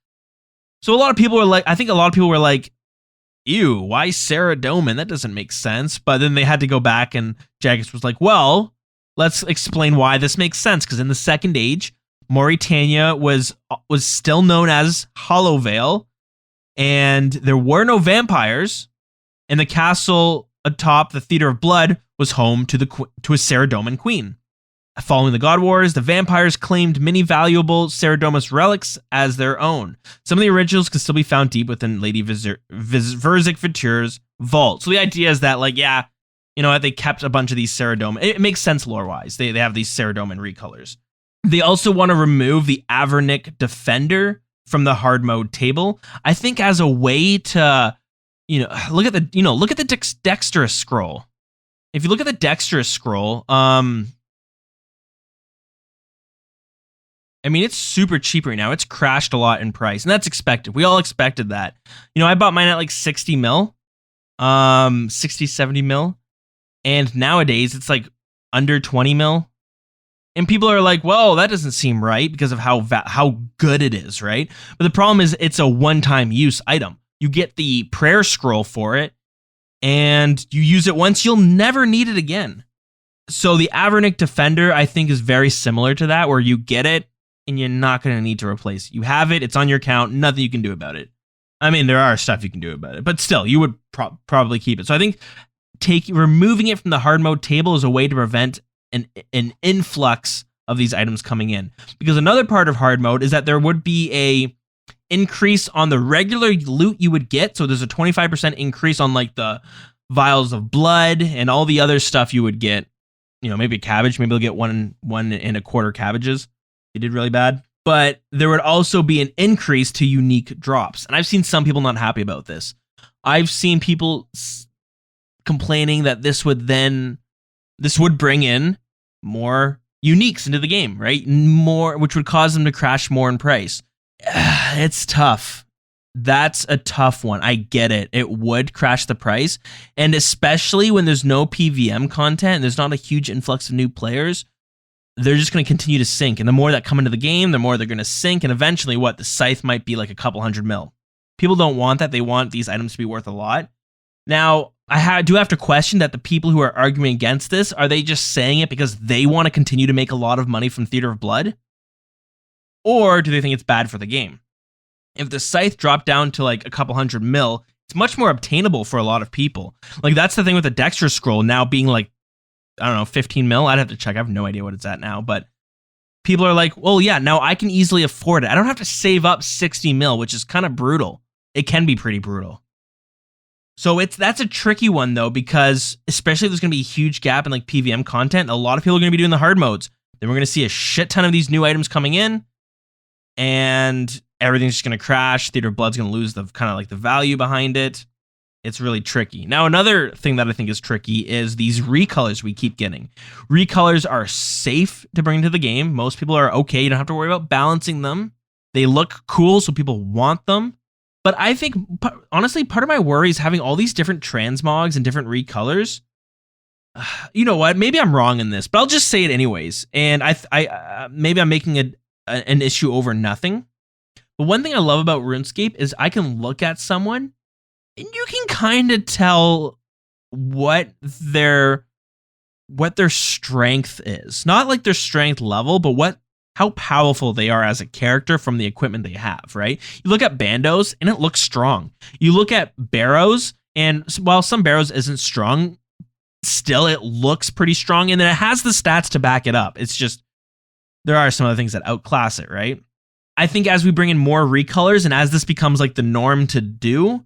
So a lot of people were like, ew, why Saradomin? That doesn't make sense. But then they had to go back, and Jagex was like, well, let's explain why this makes sense. Because in the Second Age, Mauritania was still known as Hollowvale, and there were no vampires, and the castle atop the Theater of Blood was home to a Saradomin queen. Following the God Wars, the vampires claimed many valuable Saradomus relics as their own. Some of the originals can still be found deep within Lady Verzik Vitur's vault. So the idea is that, like, yeah, you know what, they kept a bunch of these Saradomin. It makes sense lore-wise. They have these Saradomin recolors. They also want to remove the Avernic Defender from the hard mode table. I think as a way to, look at the Dexterous scroll. If you look at the Dexterous scroll, I mean, it's super cheap right now. It's crashed a lot in price, and that's expected. We all expected that. You know, I bought mine at like 60 mil, 60, 70 mil, and nowadays it's like under 20 mil. And people are like, well, that doesn't seem right because of how good it is, right? But the problem is it's a one-time use item. You get the prayer scroll for it, and you use it once, you'll never need it again. So the Avernic Defender, I think, is very similar to that, where you get it, and you're not going to need to replace it. You have it, it's on your account, nothing you can do about it. I mean, there are stuff you can do about it, but still, you would probably keep it. So I think removing it from the hard mode table is a way to prevent an influx of these items coming in. Because another part of hard mode is that there would be a increase on the regular loot you would get. So there's a 25% increase on like the vials of blood and all the other stuff you would get. You know, maybe a cabbage, maybe they'll get one and a quarter cabbages. They did really bad. But there would also be an increase to unique drops. And I've seen some people not happy about this. I've seen people complaining that this would bring in more uniques into the game, right? More, which would cause them to crash more in price. It's tough. That's a tough one. I get it. It would crash the price. And especially when there's no PVM content and there's not a huge influx of new players, they're just going to continue to sink. And the more that come into the game, the more they're going to sink. And eventually, the scythe might be like a couple $100 mil. People don't want that. They want these items to be worth a lot. Now, I do have to question that the people who are arguing against this, are they just saying it because they want to continue to make a lot of money from Theater of Blood? Or do they think it's bad for the game? If the scythe dropped down to like a couple $100 mil, it's much more obtainable for a lot of people. Like, that's the thing with the Dexter scroll now being like, I don't know, 15 mil. I'd have to check. I have no idea what it's at now, but people are like, well, yeah, now I can easily afford it. I don't have to save up 60 mil, which is kind of brutal. It can be pretty brutal. So that's a tricky one though, because especially if there's going to be a huge gap in like PVM content, a lot of people are going to be doing the hard modes. Then we're going to see a shit ton of these new items coming in, and everything's just going to crash. Theater of Blood's going to lose the kind of like the value behind it. It's really tricky. Now, another thing that I think is tricky is these recolors we keep getting. Recolors are safe to bring to the game. Most people are okay. You don't have to worry about balancing them. They look cool, so people want them. But I think, honestly, part of my worry is having all these different transmogs and different recolors. You know what? Maybe I'm wrong in this, but I'll just say it anyways. And maybe I'm making an issue over nothing. But one thing I love about RuneScape is I can look at someone and you can kind of tell what their strength is. Not like their strength level, but how powerful they are as a character from the equipment they have, right? You look at bandos and it looks strong. You look at barrows, and while some barrows isn't strong, still it looks pretty strong, and then it has the stats to back it up. It's just, there are some other things that outclass it, right? I think as we bring in more recolors and as this becomes like the norm to do,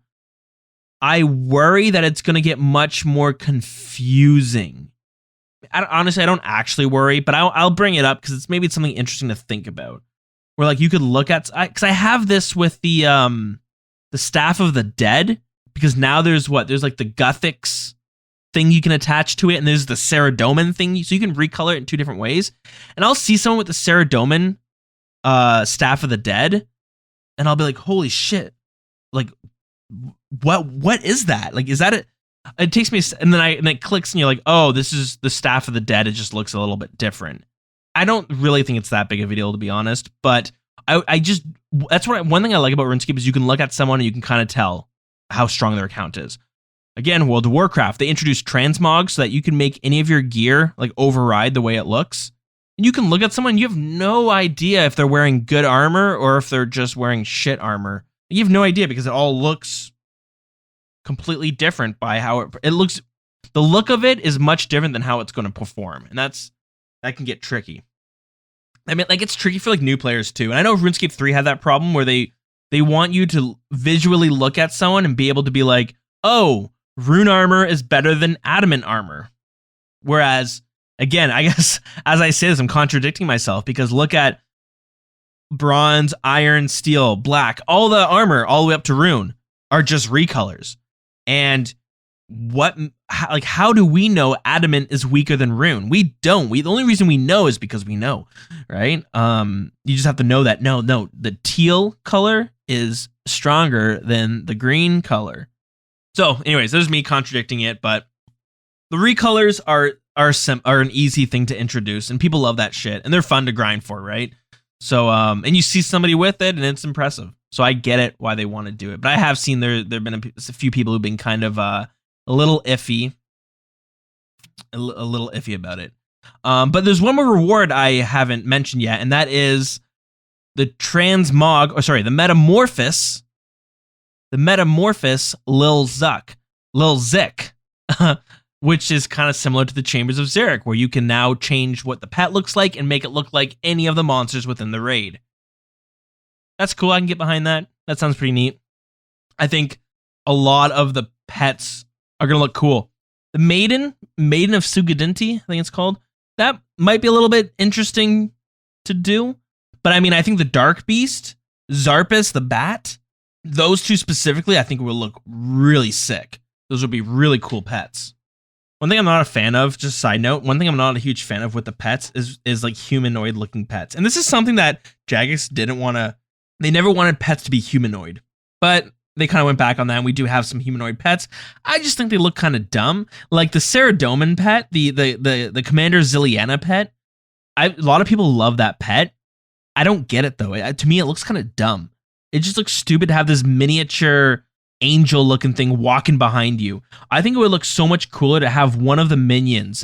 I worry that it's going to get much more confusing. Honestly, I don't actually worry, but I'll bring it up because it's something interesting to think about. Where like you could look at, because I have this with the Staff of the Dead, because now there's like the Guthix thing you can attach to it, and there's the Saradomin thing, so you can recolor it in two different ways. And I'll see someone with the Saradomin Staff of the Dead, and I'll be like, holy shit, like what is that? Like, is that it? It takes me, and then it clicks, and you're like, oh, this is the Staff of the Dead. It just looks a little bit different. I don't really think it's that big of a deal, to be honest, but I just, that's what one thing I like about RuneScape is you can look at someone and you can kind of tell how strong their account is. Again, World of Warcraft, they introduced transmogs so that you can make any of your gear like override the way it looks. And you can look at someone and you have no idea if they're wearing good armor or if they're just wearing shit armor. You have no idea because it all looks completely different by how it looks. The look of it is much different than how it's going to perform, and that can get tricky. I mean, like, it's tricky for like new players too. And I know RuneScape 3 had that problem where they want you to visually look at someone and be able to be like, oh, rune armor is better than adamant armor. Whereas, again, I guess as I say this, I'm contradicting myself, because look at bronze, iron, steel, black, all the armor all the way up to rune are just recolors. And how do we know adamant is weaker than rune? We don't. The only reason we know is because we know, right? You just have to know that no, the teal color is stronger than the green color. So, anyways, there's me contradicting it, but the recolors are an easy thing to introduce, and people love that shit, and they're fun to grind for, right? So, and you see somebody with it, and it's impressive. So I get it why they want to do it, but I have seen there've been a few people who've been kind of a little iffy about it. But there's one more reward I haven't mentioned yet, and that is the Metamorphosis Lil Zik, which is kind of similar to the Chambers of Xeric, where you can now change what the pet looks like and make it look like any of the monsters within the raid. That's cool. I can get behind that. That sounds pretty neat. I think a lot of the pets are going to look cool. The Maiden of Sugadinti, I think it's called, that might be a little bit interesting to do. But I mean, I think the Dark Beast, Zarpus, the Bat, those two specifically, I think will look really sick. Those would be really cool pets. One thing I'm not a fan of, just side note, one thing I'm not a huge fan of with the pets is like humanoid looking pets. And this is something that Jagex didn't want to, they never wanted pets to be humanoid, but they kind of went back on that, and we do have some humanoid pets. I just think they look kind of dumb. Like the Saradomin pet, the Commander Zilliana pet. A lot of people love that pet. I don't get it though. To me, it looks kind of dumb. It just looks stupid to have this miniature angel looking thing walking behind you. I think it would look so much cooler to have one of the minions,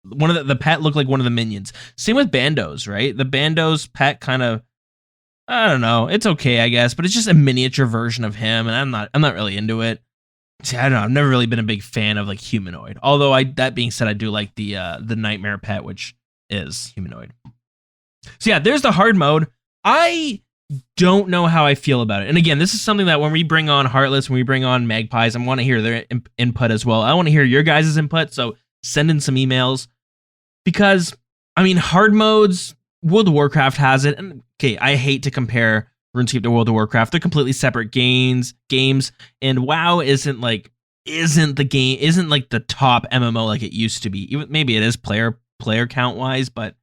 the pet look like one of the minions. Same with Bandos, right? The Bandos pet kind of, I don't know. It's okay, I guess, but it's just a miniature version of him, and I'm not really into it. See, I don't know. I've never really been a big fan of like humanoid. Although that being said, I do like the Nightmare pet, which is humanoid. So yeah, there's the hard mode. I don't know how I feel about it. And again, this is something that when we bring on Heartless, when we bring on Magpies, I want to hear their input as well. I want to hear your guys' input, so send in some emails. Because, I mean, hard modes, World of Warcraft has it, and okay, I hate to compare RuneScape to World of Warcraft. They're completely separate games, and WoW isn't like the top MMO like it used to be. Even maybe it is player count wise, but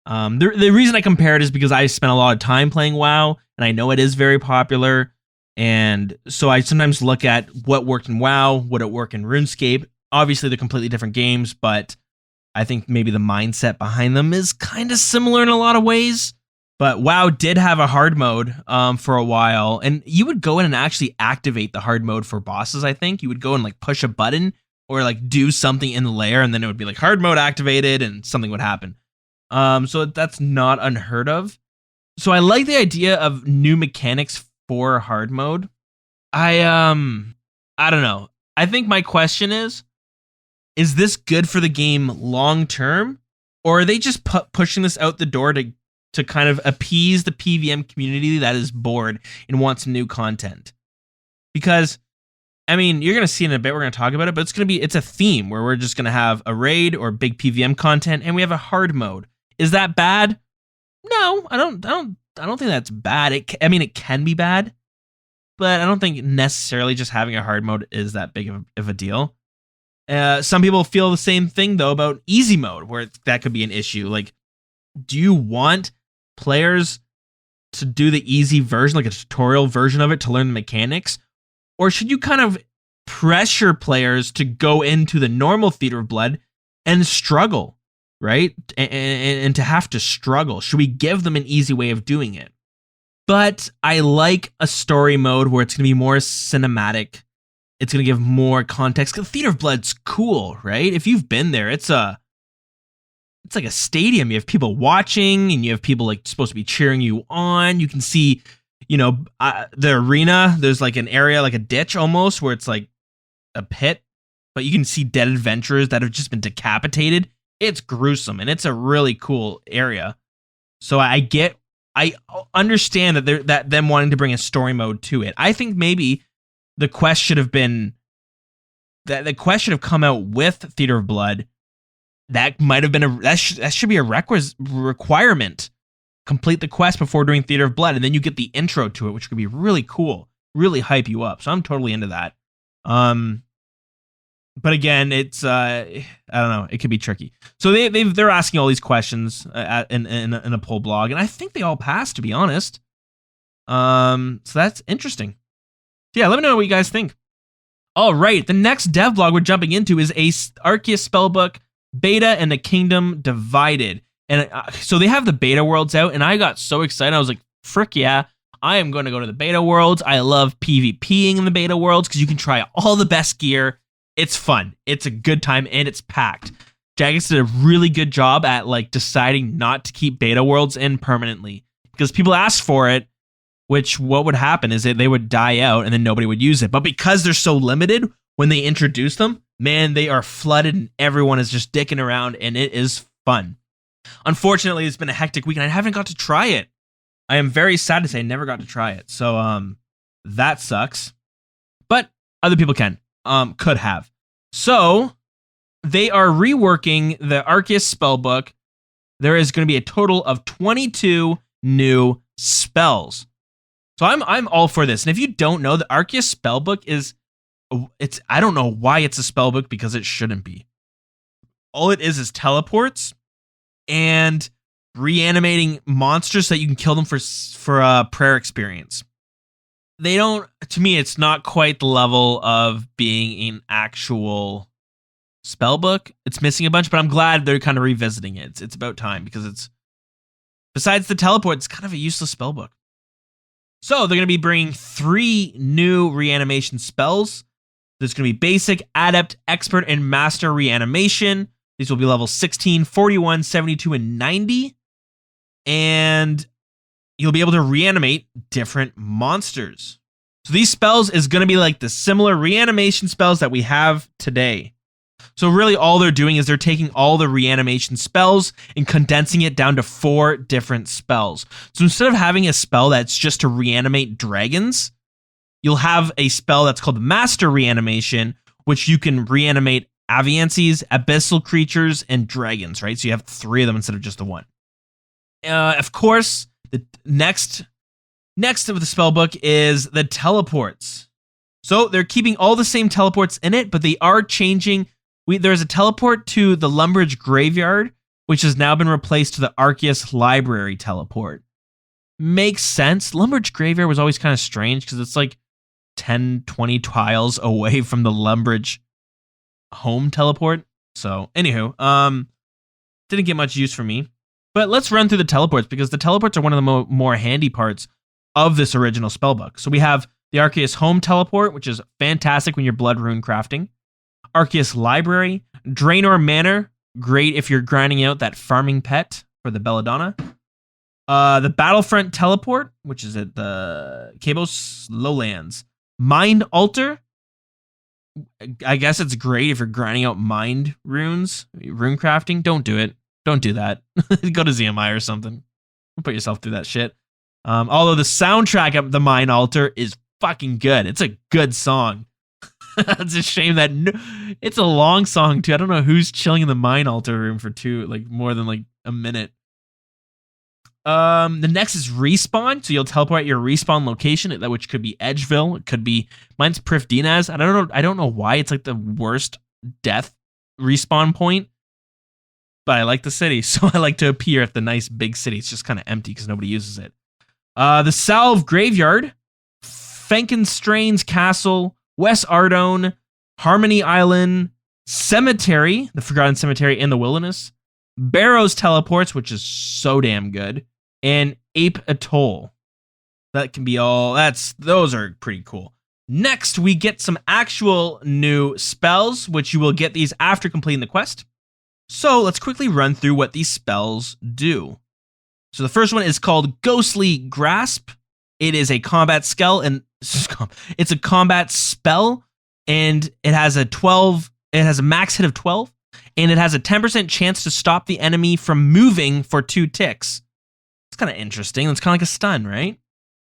the reason I compare it is because I spent a lot of time playing WoW, and I know it is very popular, and so I sometimes look at what worked in WoW, would it work in RuneScape. Obviously, they're completely different games, but I think maybe the mindset behind them is kind of similar in a lot of ways. But WoW did have a hard mode for a while, and you would go in and actually activate the hard mode for bosses, I think. You would go and like push a button or like do something in the lair, and then it would be like hard mode activated and something would happen. So that's not unheard of. So I like the idea of new mechanics for hard mode. I don't know. I think my question is this good for the game long term, or are they just pushing this out the door to kind of appease the PVM community that is bored and wants new content? Because, I mean, you're going to see in a bit, we're going to talk about it, but it's a theme where we're just going to have a raid or big PVM content, and we have a hard mode. Is that bad? No, I don't think that's bad. It can be bad, but I don't think necessarily just having a hard mode is that big of a deal. Some people feel the same thing though about easy mode, where that could be an issue. Like, do you want players to do the easy version, like a tutorial version of it, to learn the mechanics? Or should you kind of pressure players to go into the normal Theater of Blood and struggle, right? And to have to struggle? Should we give them an easy way of doing it? But I like a story mode where it's going to be more cinematic. It's going to give more context. Because Theater of Blood's cool, right? If you've been there, it's like a stadium. You have people watching, and you have people like supposed to be cheering you on. You can see, the arena. There's like an area, like a ditch almost, where it's like a pit, but you can see dead adventurers that have just been decapitated. It's gruesome, and it's a really cool area. So I understand that them wanting to bring a story mode to it. I think maybe the quest should have been that the quest should have come out with Theater of Blood. That might have been that should be a requirement. Complete the quest before doing Theater of Blood, and then you get the intro to it, which could be really cool, really hype you up. So I'm totally into that. But again, it's I don't know. It could be tricky. So they're asking all these questions in a poll blog, and I think they all passed, to be honest. So that's interesting. Yeah, let me know what you guys think. All right, the next dev blog we're jumping into is a Arceus Spellbook beta and the Kingdom Divided. And so they have the beta worlds out, and I got so excited. I was like, frick yeah, I am going to go to the beta worlds. I love PvPing in the beta worlds because you can try all the best gear. It's fun. It's a good time, and it's packed. Jagex did a really good job at like deciding not to keep beta worlds in permanently because people asked for it, which what would happen is that they would die out and then nobody would use it. But because they're so limited, when they introduce them, man, they are flooded and everyone is just dicking around, and it is fun. Unfortunately, it's been a hectic week and I haven't got to try it. I am very sad to say I never got to try it. So that sucks. But other people could have. So they are reworking the Arceus Spellbook. There is going to be a total of 22 new spells. So I'm all for this. And if you don't know, the Arceus Spellbook I don't know why it's a spellbook because it shouldn't be. All it is teleports and reanimating monsters so that you can kill them for a prayer experience. To me, it's not quite the level of being an actual spellbook. It's missing a bunch, but I'm glad they're kind of revisiting it. It's about time because besides the teleport, it's kind of a useless spellbook. So they're going to be bringing 3 new reanimation spells. There's going to be Basic, Adept, Expert, and Master Reanimation. These will be level 16, 41, 72, and 90. And you'll be able to reanimate different monsters. So these spells is going to be like the similar reanimation spells that we have today. So really all they're doing is they're taking all the reanimation spells and condensing it down to 4 different spells. So instead of having a spell that's just to reanimate dragons, you'll have a spell that's called Master Reanimation, which you can reanimate Aviancies, abyssal creatures, and dragons, right? So you have 3 of them instead of just the 1. Of course, the next of the spellbook is the teleports. So they're keeping all the same teleports in it, but they are changing. There's a teleport to the Lumbridge Graveyard, which has now been replaced to the Arceus Library teleport. Makes sense. Lumbridge Graveyard was always kind of strange because it's like 10, 20 tiles away from the Lumbridge home teleport. So, anywho, didn't get much use for me. But let's run through the teleports because the teleports are one of the more handy parts of this original spellbook. So we have the Arceus Home teleport, which is fantastic when you're blood rune crafting. Arceus Library, Draenor Manor, great if you're grinding out that farming pet for the Belladonna. The Battlefront teleport, which is at the Cabos Lowlands. Mind Altar, I guess it's great if you're grinding out mind runes, rune crafting. Don't do it. Don't do that. Go to ZMI or something. Don't put yourself through that shit. Although the soundtrack of the Mind Altar is fucking good. It's a good song. It's a shame that it's a long song too. I don't know who's chilling in the Mind Altar room for more than a minute. The next is Respawn. So you'll teleport your respawn location, which could be Edgeville. It could be, mine's Prifdinaz. I don't know why it's like the worst death respawn point. But I like the city, so I like to appear at the nice big city. It's just kind of empty because nobody uses it. The Salve Graveyard, Fenkenstrain's Castle, West Ardone, Harmony Island, Cemetery, the Forgotten Cemetery in the Wilderness, Barrows Teleports, which is so damn good, and Ape Atoll. That can be those are pretty cool. Next, we get some actual new spells, which you will get these after completing the quest. So let's quickly run through what these spells do. So the first one is called Ghostly Grasp. It is a combat spell, and it's a combat spell, and it has a max hit of 12, and it has a 10% chance to stop the enemy from moving for 2 ticks. It's kind of interesting. It's kind of like a stun, right?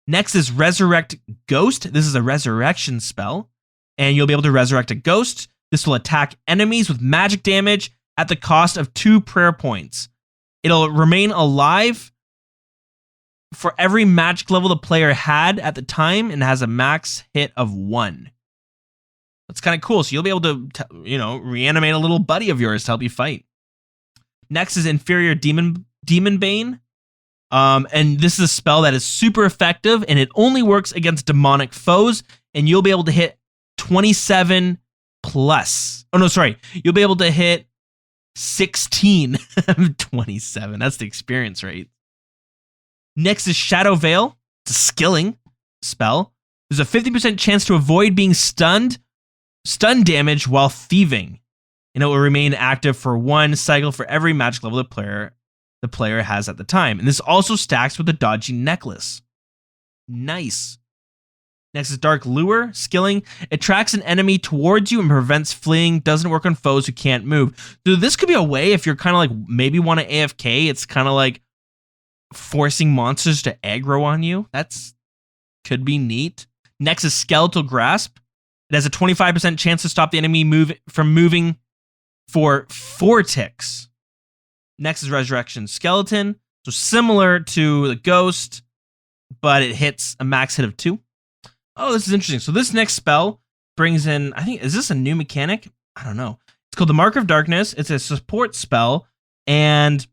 Next is Resurrect Ghost. This is a resurrection spell, and you'll be able to resurrect a ghost. This will attack enemies with magic damage at the cost of 2 prayer points. It'll remain alive for every magic level the player had at the time and has a max hit of 1. That's kind of cool. So you'll be able to, reanimate a little buddy of yours to help you fight. Next is Inferior Demon Bane. And this is a spell that is super effective, and it only works against demonic foes, and you'll be able to hit 27 plus. Oh, no, sorry. You'll be able to hit 16. 27. That's the experience rate. Next is Shadow Veil. It's a skilling spell. There's a 50% chance to avoid being stun damage while thieving, and it will remain active for one cycle for every magic level the player has at the time. And this also stacks with the Dodgy Necklace. Nice. Next is Dark Lure. Skilling. Attracts an enemy towards you and prevents fleeing. Doesn't work on foes who can't move. So this could be a way if you're kind of like maybe want to AFK. It's kind of like forcing monsters to aggro on you. That's could be neat. Next is Skeletal Grasp. It has a 25% chance to stop the enemy from moving for 4 ticks. Next is Resurrection Skeleton. So similar to the Ghost, but it hits a max hit of 2. Oh, this is interesting. So this next spell brings in, I think, is this a new mechanic? I don't know. It's called the Mark of Darkness. It's a support spell, and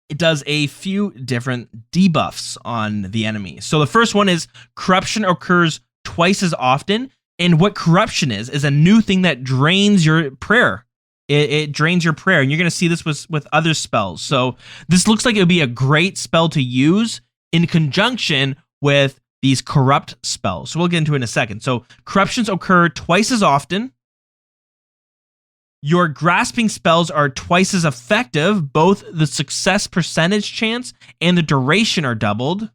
it does a few different debuffs on the enemy. So the first one is Corruption occurs twice as often. And what Corruption is a new thing that drains your prayer. It drains your prayer, and you're going to see this with other spells. So this looks like it would be a great spell to use in conjunction with these corrupt spells. So we'll get into it in a second. So corruptions occur twice as often. Your grasping spells are twice as effective. Both the success percentage chance and the duration are doubled.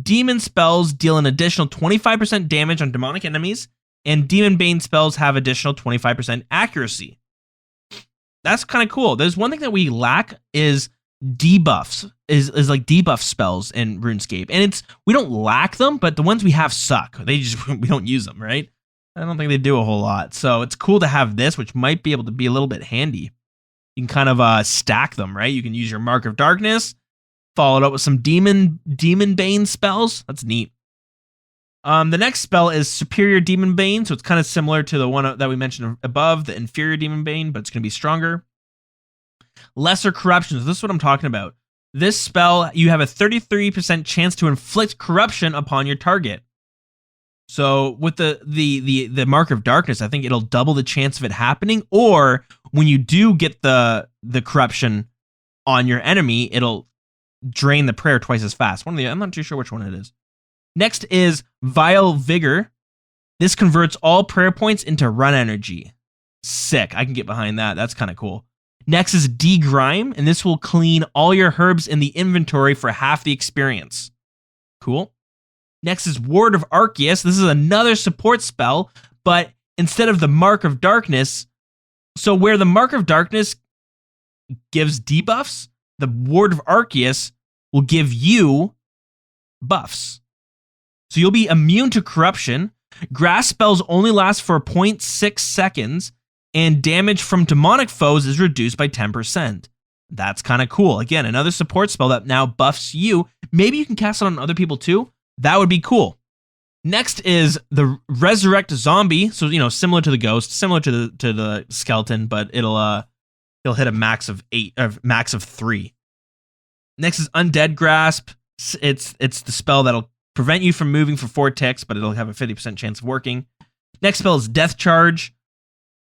Demon spells deal an additional 25% damage on demonic enemies, and Demon Bane spells have additional 25% accuracy. That's kind of cool. There's one thing that we lack is debuffs, is like debuff spells in RuneScape. And we don't lack them, but the ones we have suck. We don't use them, right? I don't think they do a whole lot. So it's cool to have this, which might be able to be a little bit handy. You can kind of stack them, right? You can use your Mark of Darkness, followed up with some Demon Bane spells. That's neat. The next spell is Superior Demon Bane, so it's kind of similar to the one that we mentioned above, the Inferior Demon Bane, but it's going to be stronger. Lesser Corruptions. This is what I'm talking about. This spell, you have a 33% chance to inflict corruption upon your target. So with the Mark of Darkness, I think it'll double the chance of it happening, or when you do get the corruption on your enemy, it'll drain the prayer twice as fast. I'm not too sure which one it is. Next is Vile Vigor. This converts all prayer points into run energy. Sick. I can get behind that. That's kind of cool. Next is Degrime, and this will clean all your herbs in the inventory for half the experience. Cool. Next is Ward of Arceus. This is another support spell, but instead of the Mark of Darkness, so where the Mark of Darkness gives debuffs, the Ward of Arceus will give you buffs. So you'll be immune to corruption. Grass spells only last for 0.6 seconds, and damage from demonic foes is reduced by 10%. That's kind of cool. Again, another support spell that now buffs you. Maybe you can cast it on other people too. That would be cool. Next is the Resurrect Zombie. So, similar to the Ghost, similar to the Skeleton, but it'll hit a max of 8, or max of 3. Next is Undead Grasp. It's the spell that'll prevent you from moving for 4 ticks, but it'll have a 50% chance of working. Next spell is Death Charge.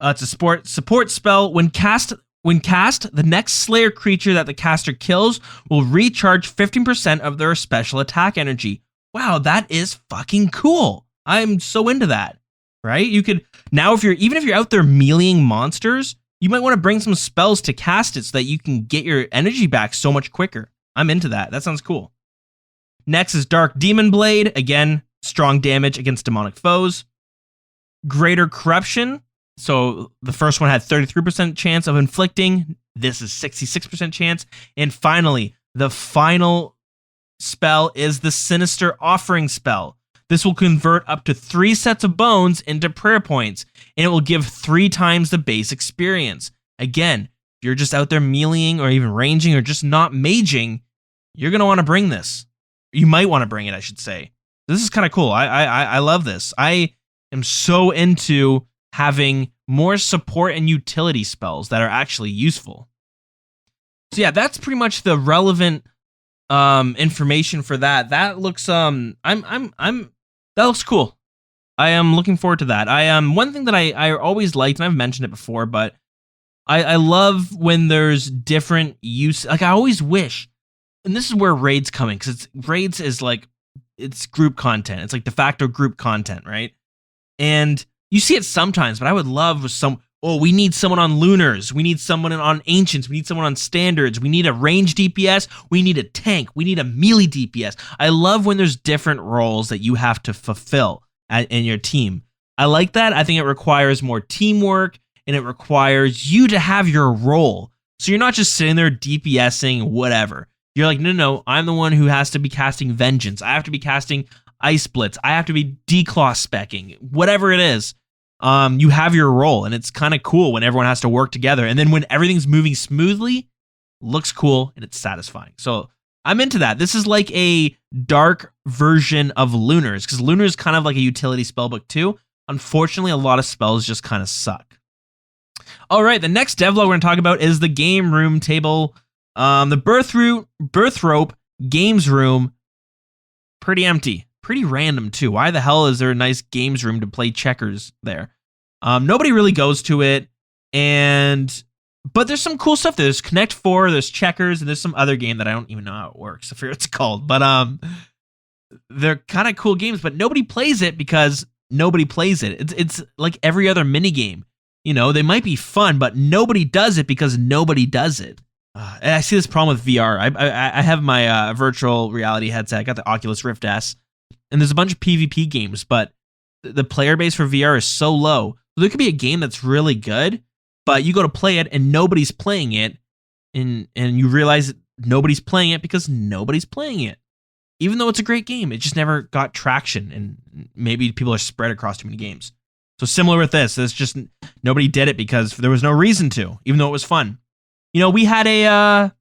It's a support spell. When cast, the next Slayer creature that the caster kills will recharge 15% of their special attack energy. Wow, that is fucking cool. I'm so into that. Right? You could now, if you're out there meleeing monsters, you might want to bring some spells to cast it so that you can get your energy back so much quicker. I'm into that. That sounds cool. Next is Dark Demon Blade. Again, strong damage against demonic foes. Greater Corruption. So the first one had 33% chance of inflicting. This is 66% chance. And finally, the final spell is the Sinister Offering spell. This will convert up to 3 sets of bones into prayer points, and it will give 3 times the base experience. Again, if you're just out there meleeing or even ranging or just not maging, you're going to want to bring this. You might want to bring it, I should say. This is kind of cool. I love this. I am so into having more support and utility spells that are actually useful. So yeah, that's pretty much the relevant information for that. That looks that looks cool. I am looking forward to that. One thing that I always liked, and I've mentioned it before, but I love when there's different use. Like, I always wish, and this is where raids come in, because raids is like, it's group content. It's like de facto group content, right? And you see it sometimes, but I would love we need someone on Lunars. We need someone on Ancients. We need someone on Standards. We need a range DPS. We need a tank. We need a melee DPS. I love when there's different roles that you have to fulfill in your team. I like that. I think it requires more teamwork, and it requires you to have your role. So you're not just sitting there DPSing whatever. You're like, no, I'm the one who has to be casting Vengeance. I have to be casting Ice Blitz. I have to be declaw specking. Whatever it is. You have your role, and it's kind of cool when everyone has to work together. And then when everything's moving smoothly, looks cool, and it's satisfying. So I'm into that. This is like a dark version of Lunars, because Lunar is kind of like a utility spellbook too. Unfortunately, a lot of spells just kind of suck. All right, the next devlog we're going to talk about is the game room table. The birth rope games room, pretty empty. Pretty random too. Why the hell is there a nice games room to play checkers there? Nobody really goes to it, but there's some cool stuff. There's Connect 4, there's checkers, and there's some other game that I don't even know how it works. I forget what it's called, but they're kind of cool games. But nobody plays it because nobody plays it. It's like every other mini game. You know, they might be fun, but nobody does it because nobody does it. And I see this problem with VR. I have my virtual reality headset. I got the Oculus Rift S. And there's a bunch of PvP games, but the player base for VR is so low. So there could be a game that's really good, but you go to play it and nobody's playing it, and you realize that nobody's playing it because nobody's playing it. Even though it's a great game, it just never got traction, and maybe people are spread across too many games. So similar with this, it's just nobody did it because there was no reason to, even though it was fun. You know, we had a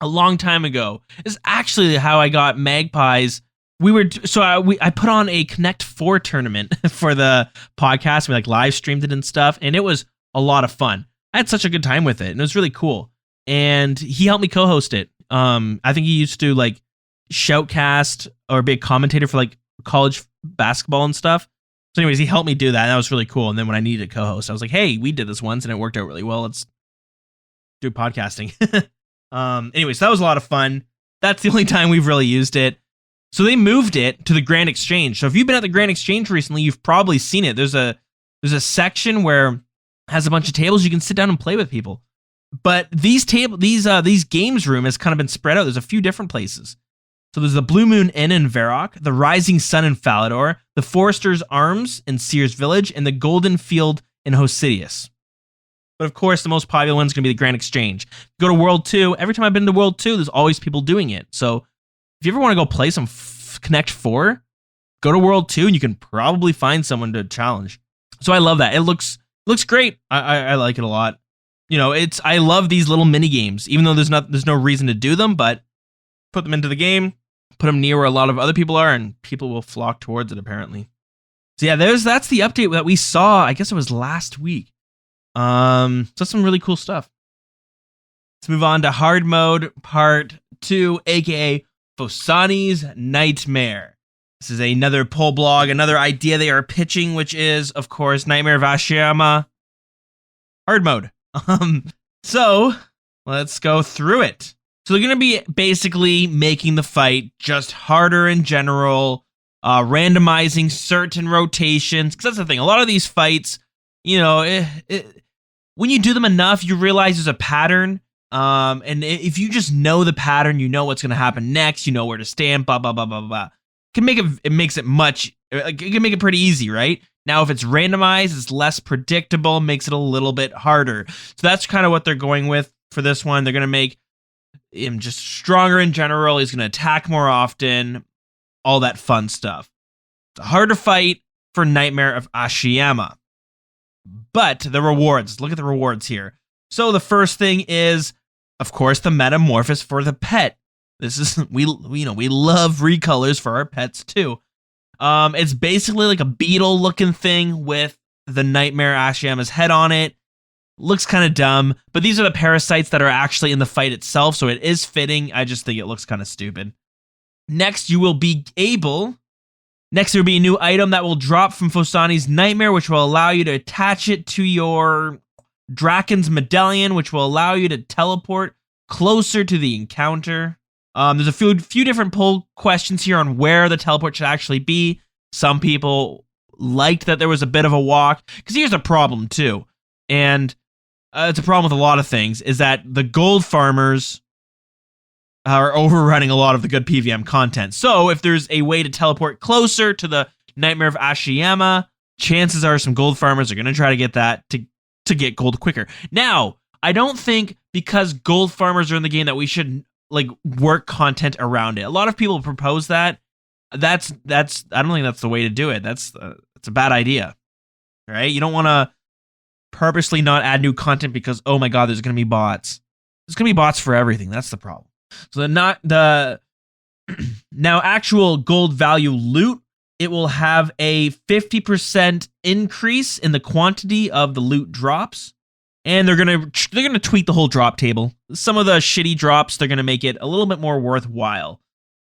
long time ago. This is actually how I got Magpies. I put on a Connect 4 tournament for the podcast. We live streamed it and stuff, and it was a lot of fun. I had such a good time with it, and it was really cool. And he helped me co-host it. I think he used to shoutcast or be a commentator for college basketball and stuff. So anyways, he helped me do that, and that was really cool. And then when I needed a co-host, I was like, hey, we did this once, and it worked out really well. Let's do podcasting. Anyways, that was a lot of fun. That's the only time we've really used it. So they moved it to the Grand Exchange. So if you've been at the Grand Exchange recently, you've probably seen it. There's a section where it has a bunch of tables you can sit down and play with people. But these games room has kind of been spread out. There's a few different places. So there's the Blue Moon Inn in Varrock, the Rising Sun in Falador, the Forester's Arms in Sears Village, and the Golden Field in Hosidius. But of course, the most popular one's going to be the Grand Exchange. Go to World 2. Every time I've been to World 2, there's always people doing it. So if you ever want to go play some Connect 4, go to World 2 and you can probably find someone to challenge. So I love that. It looks great. I like it a lot. You know, I love these little mini games, even though there's no reason to do them, but put them into the game, put them near where a lot of other people are, and people will flock towards it apparently. So yeah, that's the update that we saw. I guess it was last week. So some really cool stuff. Let's move on to hard mode part 2, aka Phosani's Nightmare. This is another poll blog, another idea they are pitching, which is, of course, Nightmare of Ashiyama hard mode. So let's go through it. So they're going to be basically making the fight just harder in general, randomizing certain rotations. Because that's the thing. A lot of these fights, you know, when you do them enough, you realize there's a pattern. And if you just know the pattern, you know what's going to happen next, you know where to stand, blah, blah, blah, blah, blah. It can make it pretty easy, right? Now, if it's randomized, it's less predictable, makes it a little bit harder. So that's kind of what they're going with for this one. They're going to make him just stronger in general. He's going to attack more often, all that fun stuff. It's a harder fight for Nightmare of Ashiyama. But the rewards, look at the rewards here. So the first thing is, of course, the metamorphosis for the pet. This is we love recolors for our pets too. It's basically like a beetle looking thing with the Nightmare Ashiyama's head on it. Looks kind of dumb, but these are the parasites that are actually in the fight itself, so it is fitting. I just think it looks kind of stupid. Next, there will be a new item that will drop from Phosani's Nightmare, which will allow you to attach it to your Draken's Medallion, which will allow you to teleport closer to the encounter. There's a few different poll questions here on where the teleport should actually be. Some people liked that there was a bit of a walk, because here's a problem too, and it's a problem with a lot of things, is that the gold farmers are overrunning a lot of the good PVM content. So if there's a way to teleport closer to the Nightmare of Ashiyama, chances are some gold farmers are going to try to get that to get gold quicker. Now, I don't think because gold farmers are in the game that we should like work content around it. A lot of people propose that. I don't think that's the way to do it. That's a bad idea. Right? You don't want to purposely not add new content because, oh my god, there's going to be bots. There's going to be bots for everything. That's the problem. So now actual gold value loot, it will have a 50% increase in the quantity of the loot drops, and they're gonna tweak the whole drop table. Some of the shitty drops, they're gonna make it a little bit more worthwhile.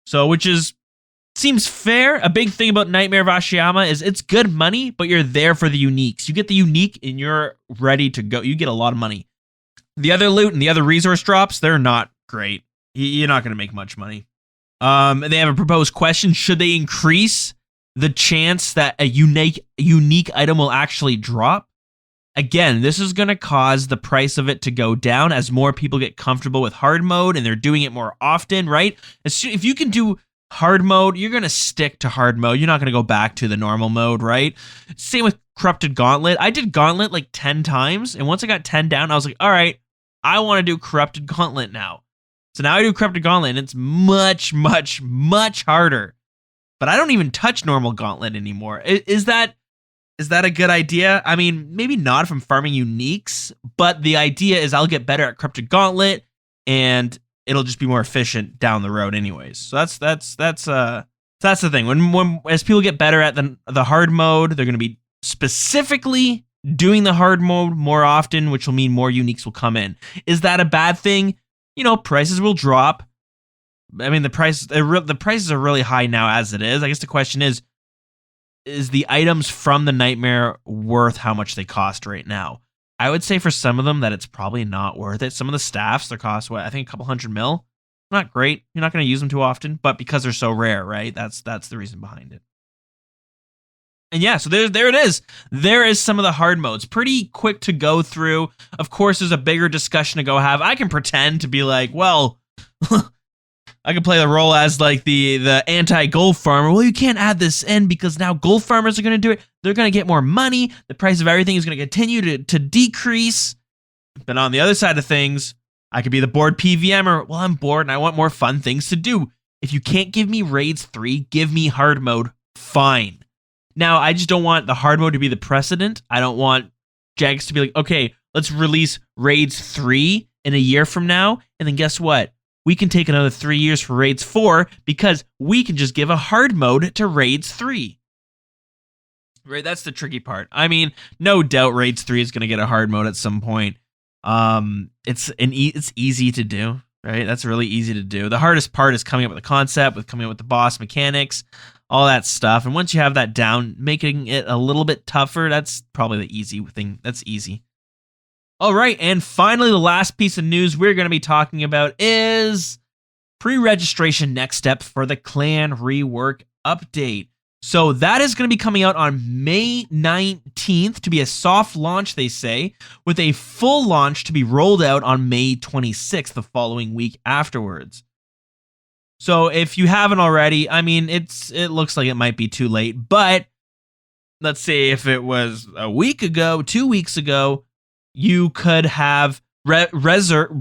So, which seems fair. A big thing about Nightmare of Ashiyama is it's good money, but you're there for the uniques. You get the unique and you're ready to go. You get a lot of money. The other loot and the other resource drops, they're not great. You're not going to make much money. They have a proposed question. Should they increase the chance that a unique item will actually drop? Again, this is going to cause the price of it to go down as more people get comfortable with hard mode and they're doing it more often, right? If you can do hard mode, you're going to stick to hard mode. You're not going to go back to the normal mode, right? Same with Corrupted Gauntlet. I did Gauntlet like 10 times, and once I got 10 down, I was like, all right, I want to do Corrupted Gauntlet now. So now I do Corrupted Gauntlet, and it's much, much, much harder. But I don't even touch normal Gauntlet anymore. Is that a good idea? I mean, maybe not if I'm farming uniques, but the idea is I'll get better at Corrupted Gauntlet, and it'll just be more efficient down the road anyways. So that's the thing. When as people get better at the hard mode, they're going to be specifically doing the hard mode more often, which will mean more uniques will come in. Is that a bad thing? You know, prices will drop. I mean, the prices are really high now as it is. I guess the question is the items from the Nightmare worth how much they cost right now? I would say for some of them that it's probably not worth it. Some of the staffs, they cost, I think a couple $100 mil. Not great. You're not going to use them too often, but because they're so rare, right? That's the reason behind it. And yeah, so there it is. There is some of the hard modes. Pretty quick to go through. Of course, there's a bigger discussion to go have. I can pretend to be like, well, I can play the role as like the anti-gold farmer. Well, you can't add this in because now gold farmers are going to do it. They're going to get more money. The price of everything is going to continue to decrease. But on the other side of things, I could be the bored PVMer. Well, I'm bored and I want more fun things to do. If you can't give me Raids 3, give me hard mode. Fine. Now, I just don't want the hard mode to be the precedent. I don't want Jags to be like, okay, let's release Raids 3 in a year from now. And then guess what? We can take another 3 years for Raids 4 because we can just give a hard mode to Raids 3. Right, that's the tricky part. I mean, no doubt Raids 3 is going to get a hard mode at some point. It's easy to do, right? That's really easy to do. The hardest part is coming up with the concept, coming up with the boss mechanics, all that stuff. And once you have that down, making it a little bit tougher, that's probably the easy thing. That's easy. All right, and finally, the last piece of news we're going to be talking about is pre-registration next step for the clan rework update. So that is going to be coming out on May 19th to be a soft launch, they say, with a full launch to be rolled out on May 26th, the following week afterwards. So if you haven't already, I mean, it looks like it might be too late, but let's say if it was a week ago, 2 weeks ago, you could have reserved,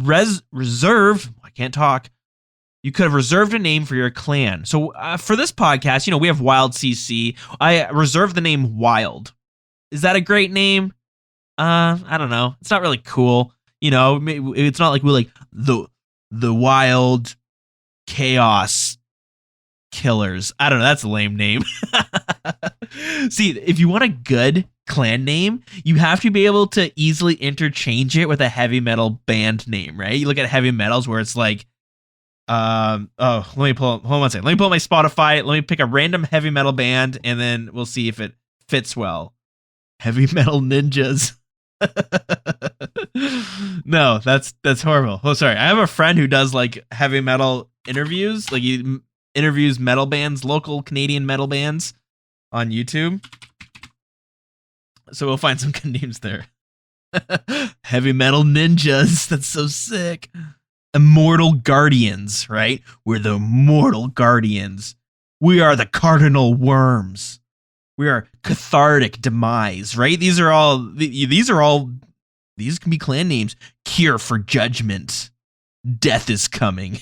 I can't talk. You could have reserved a name for your clan. So for this podcast, you know, we have Wild CC. I reserved the name Wild. Is that a great name? I don't know. It's not really cool. You know, it's not like we're like the Wild Chaos Killers. I don't know. That's a lame name. See, if you want a good clan name, you have to be able to easily interchange it with a heavy metal band name, right? You look at heavy metals where it's like, let me pull up, hold on one second. Let me pull up my Spotify. Let me pick a random heavy metal band, and then we'll see if it fits well. Heavy Metal Ninjas. No, that's horrible. Oh, sorry. I have a friend who does like heavy metal interviews. Like he interviews metal bands, local Canadian metal bands on YouTube. So we'll find some good names there. Heavy Metal Ninjas. That's so sick. Immortal Guardians, right? We're the Immortal Guardians. We are the Cardinal Worms. We are Cathartic Demise, right? These can be clan names. Cure for Judgment. Death is coming.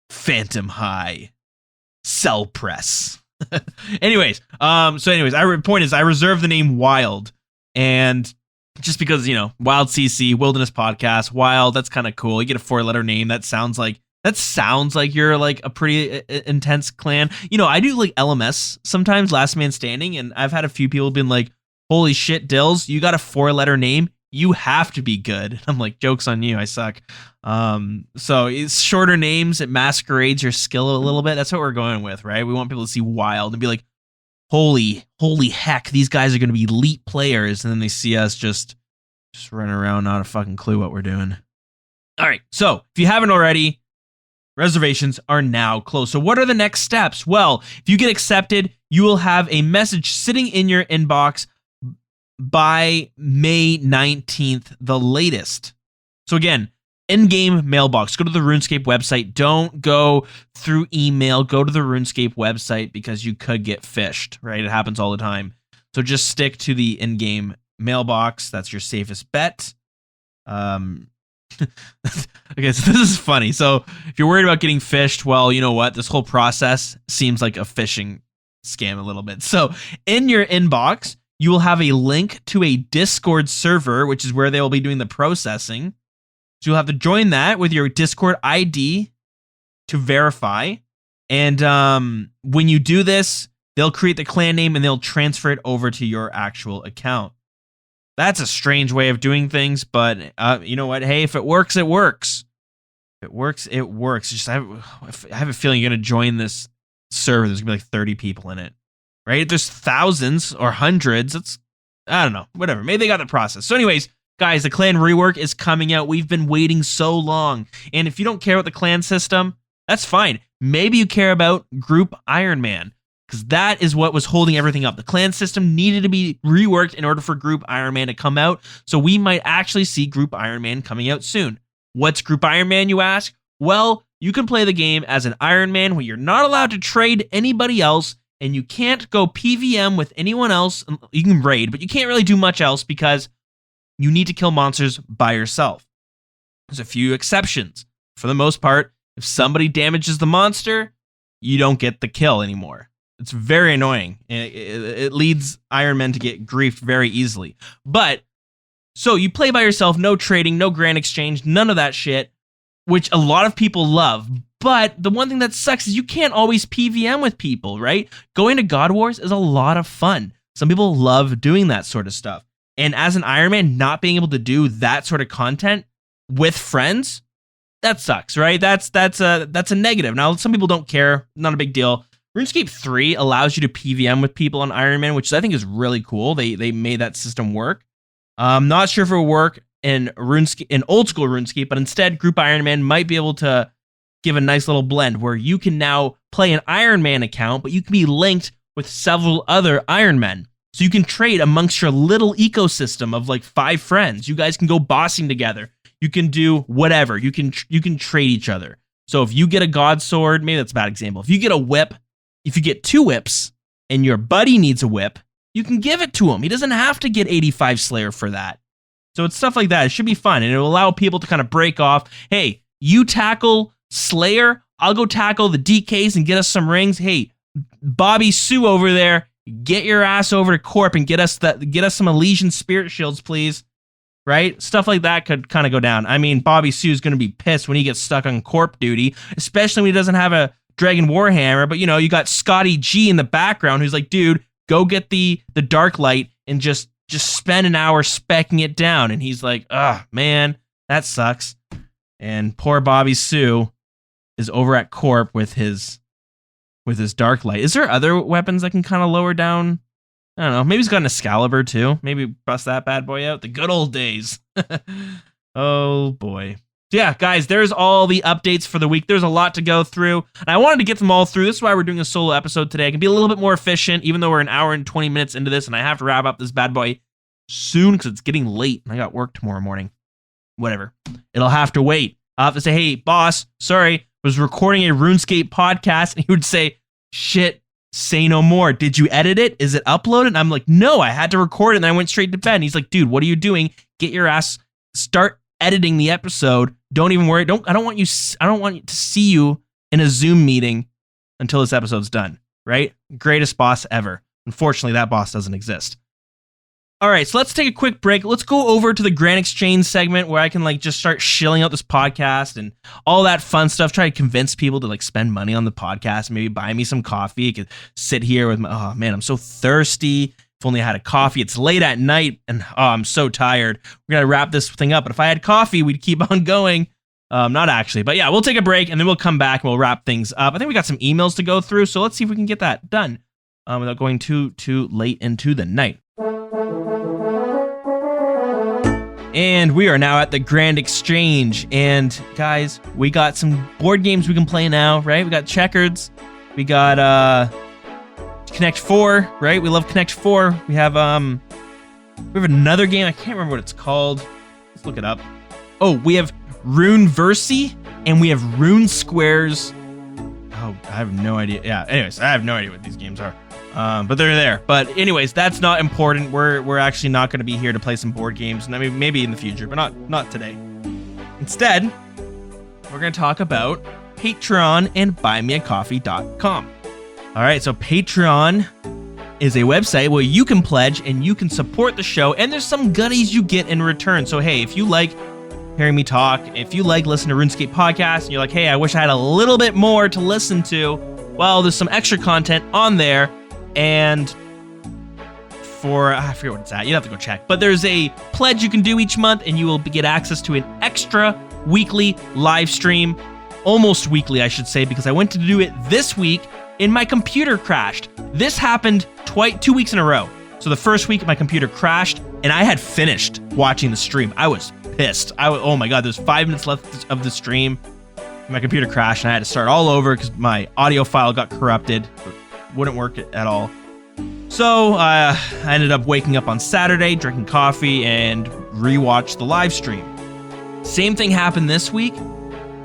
Phantom High. Cell Press. Anyways, point is I reserve the name Wild, and just because, Wild CC, Wilderness Podcast, Wild, that's kind of cool. You get a 4-letter name. That sounds like you're like a pretty intense clan. I do like LMS sometimes, Last Man Standing, and I've had a few people been like, holy shit, Dilz, you got a 4-letter name. You have to be good. I'm like, joke's on you. I suck. So it's shorter names. It masquerades your skill a little bit. That's what we're going with, right? We want people to see Wild and be like, holy heck, these guys are going to be elite players. And then they see us just running around, not a fucking clue what we're doing. All right. So if you haven't already, reservations are now closed. So what are the next steps? Well, if you get accepted, you will have a message sitting in your inbox by May 19th, the latest. So again, in-game mailbox. Go to the RuneScape website. Don't go through email. Go to the RuneScape website because you could get phished, right? It happens all the time. So just stick to the in-game mailbox. That's your safest bet. Okay, so this is funny. So if you're worried about getting phished, well, you know what? This whole process seems like a phishing scam a little bit. So in your inbox, you will have a link to a Discord server, which is where they will be doing the processing. So you'll have to join that with your Discord ID to verify. And when you do this, they'll create the clan name and they'll transfer it over to your actual account. That's a strange way of doing things, but you know what? Hey, if it works, it works. If it works, it works. Just I have a feeling you're going to join this server. There's going to be like 30 people in it. Right? If there's thousands or hundreds, I don't know, whatever. Maybe they got the process. So anyways, guys, the clan rework is coming out. We've been waiting so long. And if you don't care about the clan system, that's fine. Maybe you care about Group Iron Man, because that is what was holding everything up. The clan system needed to be reworked in order for Group Iron Man to come out. So we might actually see Group Iron Man coming out soon. What's Group Iron Man, you ask? Well, you can play the game as an Iron Man where you're not allowed to trade anybody else, and you can't go PVM with anyone else. You can raid, but you can't really do much else because you need to kill monsters by yourself. There's a few exceptions. For the most part, if somebody damages the monster, you don't get the kill anymore. It's very annoying. It leads Iron Men to get griefed very easily. But, so you play by yourself, no trading, no grand exchange, none of that shit, which a lot of people love. But the one thing that sucks is you can't always PVM with people, right? Going to God Wars is a lot of fun. Some people love doing that sort of stuff. And as an Iron Man, not being able to do that sort of content with friends, that sucks, right? That's a negative. Now, some people don't care. Not a big deal. RuneScape 3 allows you to PVM with people on Iron Man, which I think is really cool. They made that system work. I'm not sure if it will work in old school RuneScape, but instead, Group Iron Man might be able to give a nice little blend where you can now play an Iron Man account, but you can be linked with several other Iron Men. So you can trade amongst your little ecosystem of like 5 friends. You guys can go bossing together. You can do whatever. You can trade each other. So if you get a God Sword, maybe that's a bad example. If you get a whip, if you get 2 whips and your buddy needs a whip, you can give it to him. He doesn't have to get 85 Slayer for that. So it's stuff like that. It should be fun. And it will allow people to kind of break off. Hey, you tackle Slayer, I'll go tackle the DKs and get us some rings. Hey, Bobby Sue over there, get your ass over to Corp and get us some Elysian Spirit Shields, please. right? Stuff like that could kind of go down. I mean, Bobby Sue's going to be pissed when he gets stuck on corp duty, especially when he doesn't have a Dragon Warhammer. But, you got Scotty G in the background who's like, dude, go get the dark light and just spend an hour speccing it down. And he's like, man, that sucks. And poor Bobby Sue is over at corp with his dark light. Is there other weapons that can kind of lower down? I don't know. Maybe he's got an Excalibur too. Maybe bust that bad boy out. The good old days. Oh boy. So yeah, guys, there's all the updates for the week. There's a lot to go through, and I wanted to get them all through. This is why we're doing a solo episode today. I can be a little bit more efficient, even though we're an hour and 20 minutes into this, and I have to wrap up this bad boy soon because it's getting late, and I got work tomorrow morning. Whatever. It'll have to wait. I'll have to say, hey, boss, sorry, was recording a RuneScape podcast, and he would say, shit, say no more. Did you edit it? Is it uploaded? And I'm like, no, I had to record it, and I went straight to bed. And he's like, dude, what are you doing? Get your ass, start editing the episode. Don't even worry. I don't want you to see you in a Zoom meeting until this episode's done, right? Greatest boss ever. Unfortunately, that boss doesn't exist. All right, so let's take a quick break. Let's go over to the Grand Exchange segment where I can just start shilling out this podcast and all that fun stuff. Try to convince people to spend money on the podcast, maybe buy me some coffee. I could sit here with oh man, I'm so thirsty. If only I had a coffee. It's late at night and I'm so tired. We're gonna wrap this thing up. But if I had coffee, we'd keep on going. Not actually, but yeah, we'll take a break and then we'll come back and we'll wrap things up. I think we got some emails to go through, so let's see if we can get that done without going too late into the night. And we are now at the Grand Exchange. And guys, we got some board games we can play now, right? We got Checkers. We got Connect 4, right? We love Connect 4. We have another game. I can't remember what it's called. Let's look it up. Oh, we have Rune Versi and we have Rune Squares. Oh, I have no idea. Yeah, anyways, I have no idea what these games are. But they're there. But anyways, that's not important. We're actually not going to be here to play some board games. I mean, maybe in the future, but not today. Instead, we're going to talk about Patreon and buymeacoffee.com. All right, so Patreon is a website where you can pledge and you can support the show, and there's some goodies you get in return. So hey, if you like hearing me talk, if you like listening to RuneScape podcast, and you're like, hey, I wish I had a little bit more to listen to, well, there's some extra content on there. And I forget what it's at. You have to go check. But there's a pledge you can do each month, and you will get access to an extra weekly live stream. Almost weekly, I should say, because I went to do it this week, and my computer crashed. This happened 2 weeks in a row. So the first week, my computer crashed, and I had finished watching the stream. I was pissed. Oh my God, there's 5 minutes left of the stream. My computer crashed, and I had to start all over because my audio file got corrupted. Wouldn't work at all. So I ended up waking up on Saturday, drinking coffee, and rewatched the live stream. Same thing happened this week,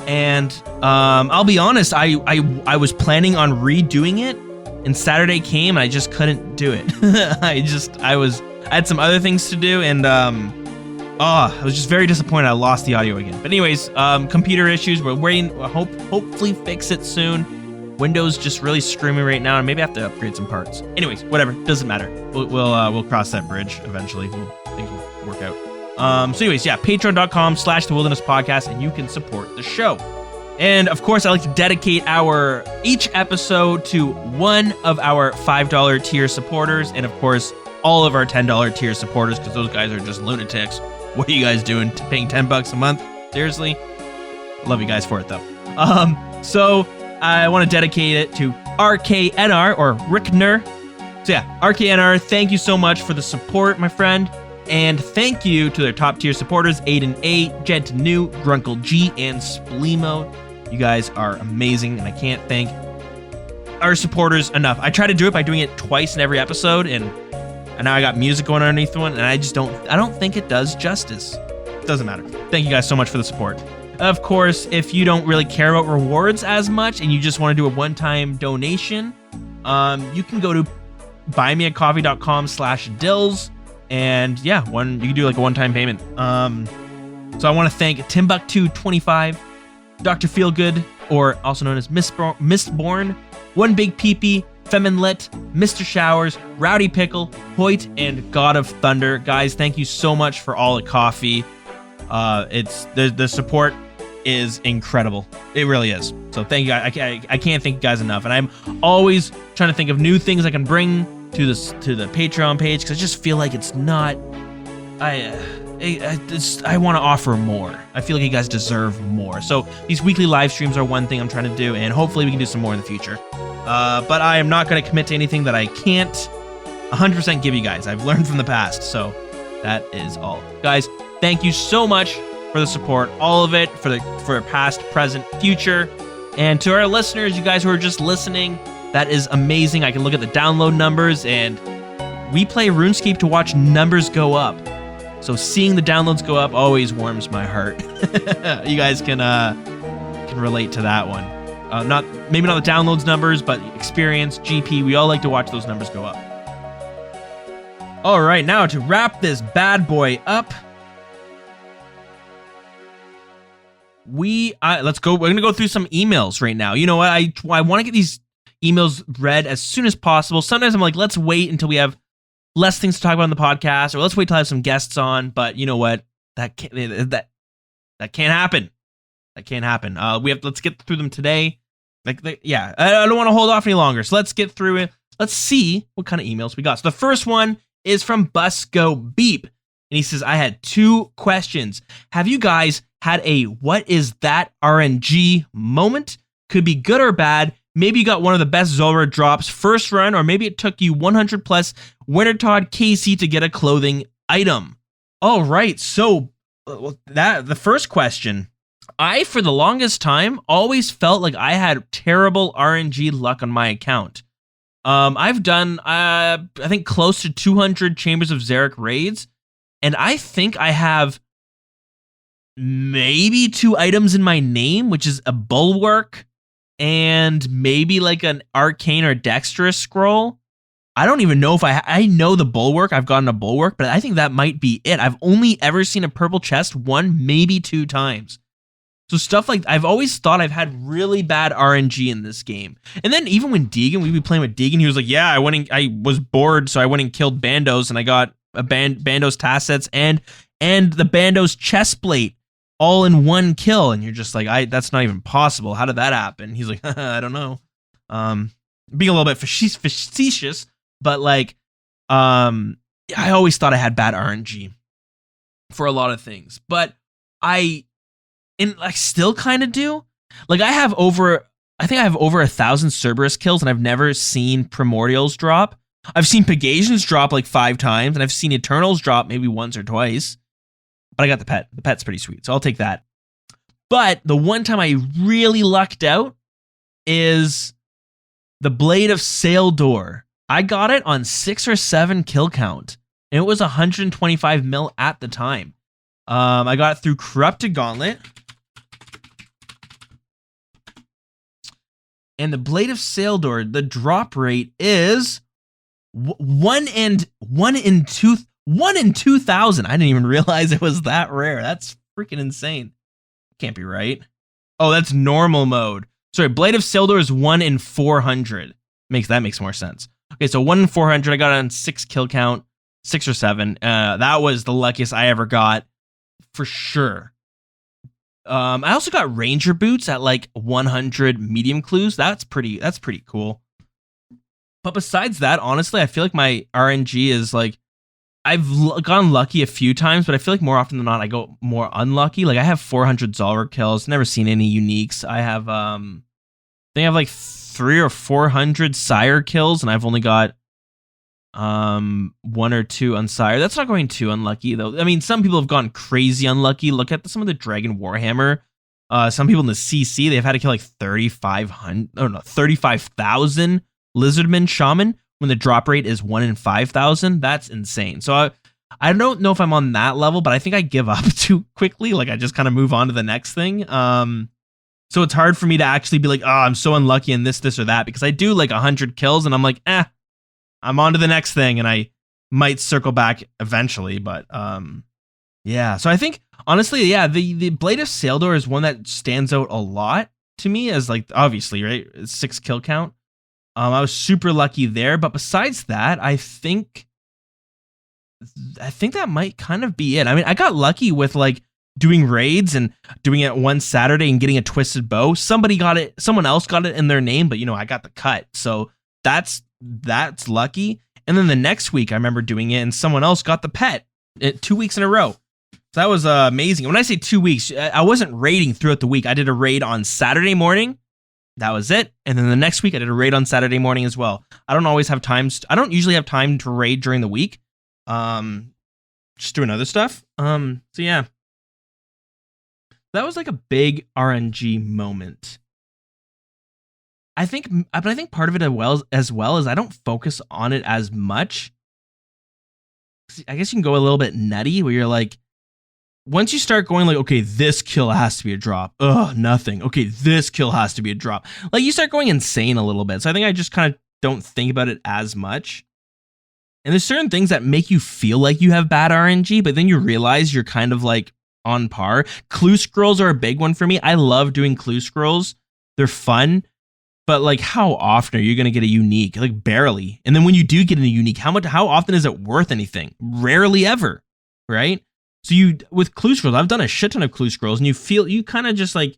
and I'll be honest, I was planning on redoing it, and Saturday came, and I just couldn't do it. I had some other things to do, and I was just very disappointed I lost the audio again. But anyways, computer issues, we're waiting, hopefully fix it soon. Windows just really screaming right now, and maybe I have to upgrade some parts. Anyways, whatever, doesn't matter. We'll cross that bridge eventually. Things will work out. So anyways, yeah, patreon.com/TheWildernessPodcast, and you can support the show. And of course, I like to dedicate each episode to one of our $5 tier supporters, and of course, all of our $10 tier supporters, because those guys are just lunatics. What are you guys doing? Paying $10 a month? Seriously? Love you guys for it though. So I want to dedicate it to RKNR or Rickner. So yeah, RKNR, thank you so much for the support, my friend. And thank you to their top tier supporters, Aiden A, Jed New, Grunkle G, and Spleemo. You guys are amazing, and I can't thank our supporters enough. I try to do it by doing it twice in every episode, and now I got music going underneath one, and I don't think it does justice. It doesn't matter. Thank you guys so much for the support. Of course, if you don't really care about rewards as much and you just want to do a one-time donation, you can go to buymeacoffee.com/Dilz, and yeah, you can do like a one-time payment. So I want to thank Timbuktu25, Dr. Feelgood, or also known as Mistborn, One Big Peepee, Feminlit, Mr. Showers, Rowdy Pickle, Hoyt, and God of Thunder. Guys, thank you so much for all the coffee. It's the support is incredible. It really is. So thank you. I can't thank you guys enough. And I'm always trying to think of new things I can bring to the Patreon page, because I just feel like it's not. I want to offer more. I feel like you guys deserve more. So these weekly live streams are one thing I'm trying to do, and hopefully we can do some more in the future. But I am not going to commit to anything that I can't 100% give you guys. I've learned from the past, so that is all. Guys, thank you so much for the support, all of it, for past, present, future. And to our listeners, you guys who are just listening, that is amazing. I can look at the download numbers, and we play RuneScape to watch numbers go up. So seeing the downloads go up always warms my heart. You guys can relate to that one. Maybe not the downloads numbers, but experience, GP, we all like to watch those numbers go up. All right, now to wrap this bad boy up, let's go. We're gonna go through some emails right now. You know what? I want to get these emails read as soon as possible. Sometimes I'm like, let's wait until we have less things to talk about on the podcast, or let's wait till I have some guests on. But you know what? That can't happen. That can't happen. Let's get through them today. I don't want to hold off any longer. So let's get through it. Let's see what kind of emails we got. So the first one is from Busco Beep. And he says, I had 2 questions. Have you guys had a what is that RNG moment? Could be good or bad. Maybe you got one of the best Zulrah drops first run, or maybe it took you 100 plus Winter Todd KC to get a clothing item. All right, so the first question. I, for the longest time, always felt like I had terrible RNG luck on my account. I've done, I think, close to 200 Chambers of Xeric raids, and I think I have maybe 2 items in my name, which is a Bulwark and maybe like an Arcane or Dexterous scroll. I don't even know if I know the Bulwark. I've gotten a Bulwark, but I think that might be it. I've only ever seen a purple chest 1, maybe 2 times. So stuff like, I've always thought I've had really bad RNG in this game. And then even when Deegan, we'd be playing with Deegan, he was like, yeah, I was bored, so I went and killed Bandos, and I got a Bandos Tassets and the Bandos Chestplate all in 1 kill. And you're just like, that's not even possible. How did that happen? He's like, I don't know. Being a little bit facetious, but like, I always thought I had bad RNG for a lot of things. But I still kind of do. Like, I think I have over 1,000 Cerberus kills, and I've never seen Primordials drop. I've seen Pegasians drop like 5 times, and I've seen Eternals drop maybe once or twice. But I got the pet. The pet's pretty sweet, so I'll take that. But the one time I really lucked out is the Blade of Saildor. I got it on 6 or 7 kill count, and it was 125 mil at the time. I got it through Corrupted Gauntlet. And the Blade of Saildor, the drop rate is 1 in 2,000. I didn't even realize it was that rare. That's freaking insane. Can't be right. Oh, that's normal mode. Sorry, Blade of Saildor is 1 in 400. That makes more sense. Okay, so 1 in 400. I got it on 6 kill count, 6 or 7. That was the luckiest I ever got, for sure. I also got Ranger Boots at like 100 medium clues. That's pretty cool. But besides that, honestly, I feel like my RNG is like, I've gone lucky a few times, but I feel like more often than not, I go more unlucky. Like, I have 400 Zulrah kills, never seen any uniques. I have, I think I have like 300 or 400 Sire kills, and I've only got 1 or 2 on Sire. That's not going too unlucky, though. I mean, some people have gone crazy unlucky. Look at some of the Dragon Warhammer. Some people in the CC, they've had to kill like 35,000 Lizardman Shaman when the drop rate is 1 in 5,000. That's insane. So I don't know if I'm on that level, but I think I give up too quickly. Like, I just kind of move on to the next thing. So it's hard for me to actually be like, oh, I'm so unlucky in this or that, because I do like 100 kills and I'm like, I'm on to the next thing, and I might circle back eventually. But yeah. So I think, honestly, yeah, the Blade of Saildor is one that stands out a lot to me as, like, obviously, right, 6 kill count. I was super lucky there. But besides that, I think that might kind of be it. I mean, I got lucky with like doing raids and doing it one Saturday and getting a twisted bow. Someone else got it in their name, but I got the cut. So that's lucky. And then the next week I remember doing it and someone else got the pet 2 weeks in a row. So that was amazing. When I say 2 weeks, I wasn't raiding throughout the week. I did a raid on Saturday morning. That was it. And then the next week I did a raid on Saturday morning as well. I don't usually have time to raid during the week. Just doing other stuff. So yeah. That was like a big RNG moment. I think part of it as well is I don't focus on it as much. I guess you can go a little bit nutty where you're like, once you start going like, okay, this kill has to be a drop. Ugh, nothing. Okay, this kill has to be a drop. Like you start going insane a little bit. So I think I just kind of don't think about it as much. And there's certain things that make you feel like you have bad RNG, but then you realize you're kind of like on par. Clue scrolls are a big one for me. I love doing clue scrolls. They're fun. But like, how often are you going to get a unique? Like you And then when you do get a unique, how often is it worth anything? Rarely ever, right? So with clue scrolls, I've done a shit ton of clue scrolls, and you kind of just like,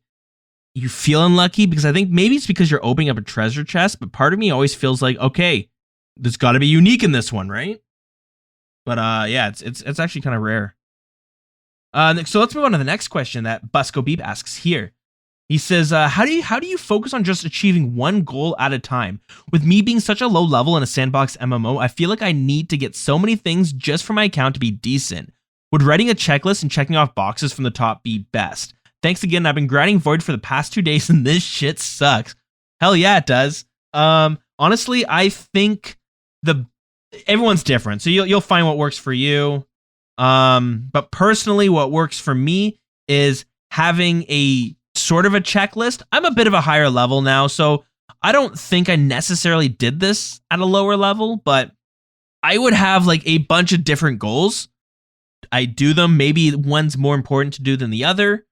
you feel unlucky because I think maybe it's because you're opening up a treasure chest, but part of me always feels like, okay, there's got to be unique in this one, right? But yeah, it's actually kind of rare. So let's move on to the next question that Busco Beep asks here. He says, how do you focus on just achieving one goal at a time? With me being such a low level in a sandbox MMO, I feel like I need to get so many things just for my account to be decent. Would writing a checklist and checking off boxes from the top be best? Thanks again. I've been grinding Void for the past 2 days and this shit sucks. Hell yeah, it does. Honestly, I think everyone's different. So you'll find what works for you. But personally, what works for me is having a sort of a checklist. I'm a bit of a higher level now, so I don't think I necessarily did this at a lower level, but I would have like a bunch of different goals. I do them. Maybe one's more important to do than the other.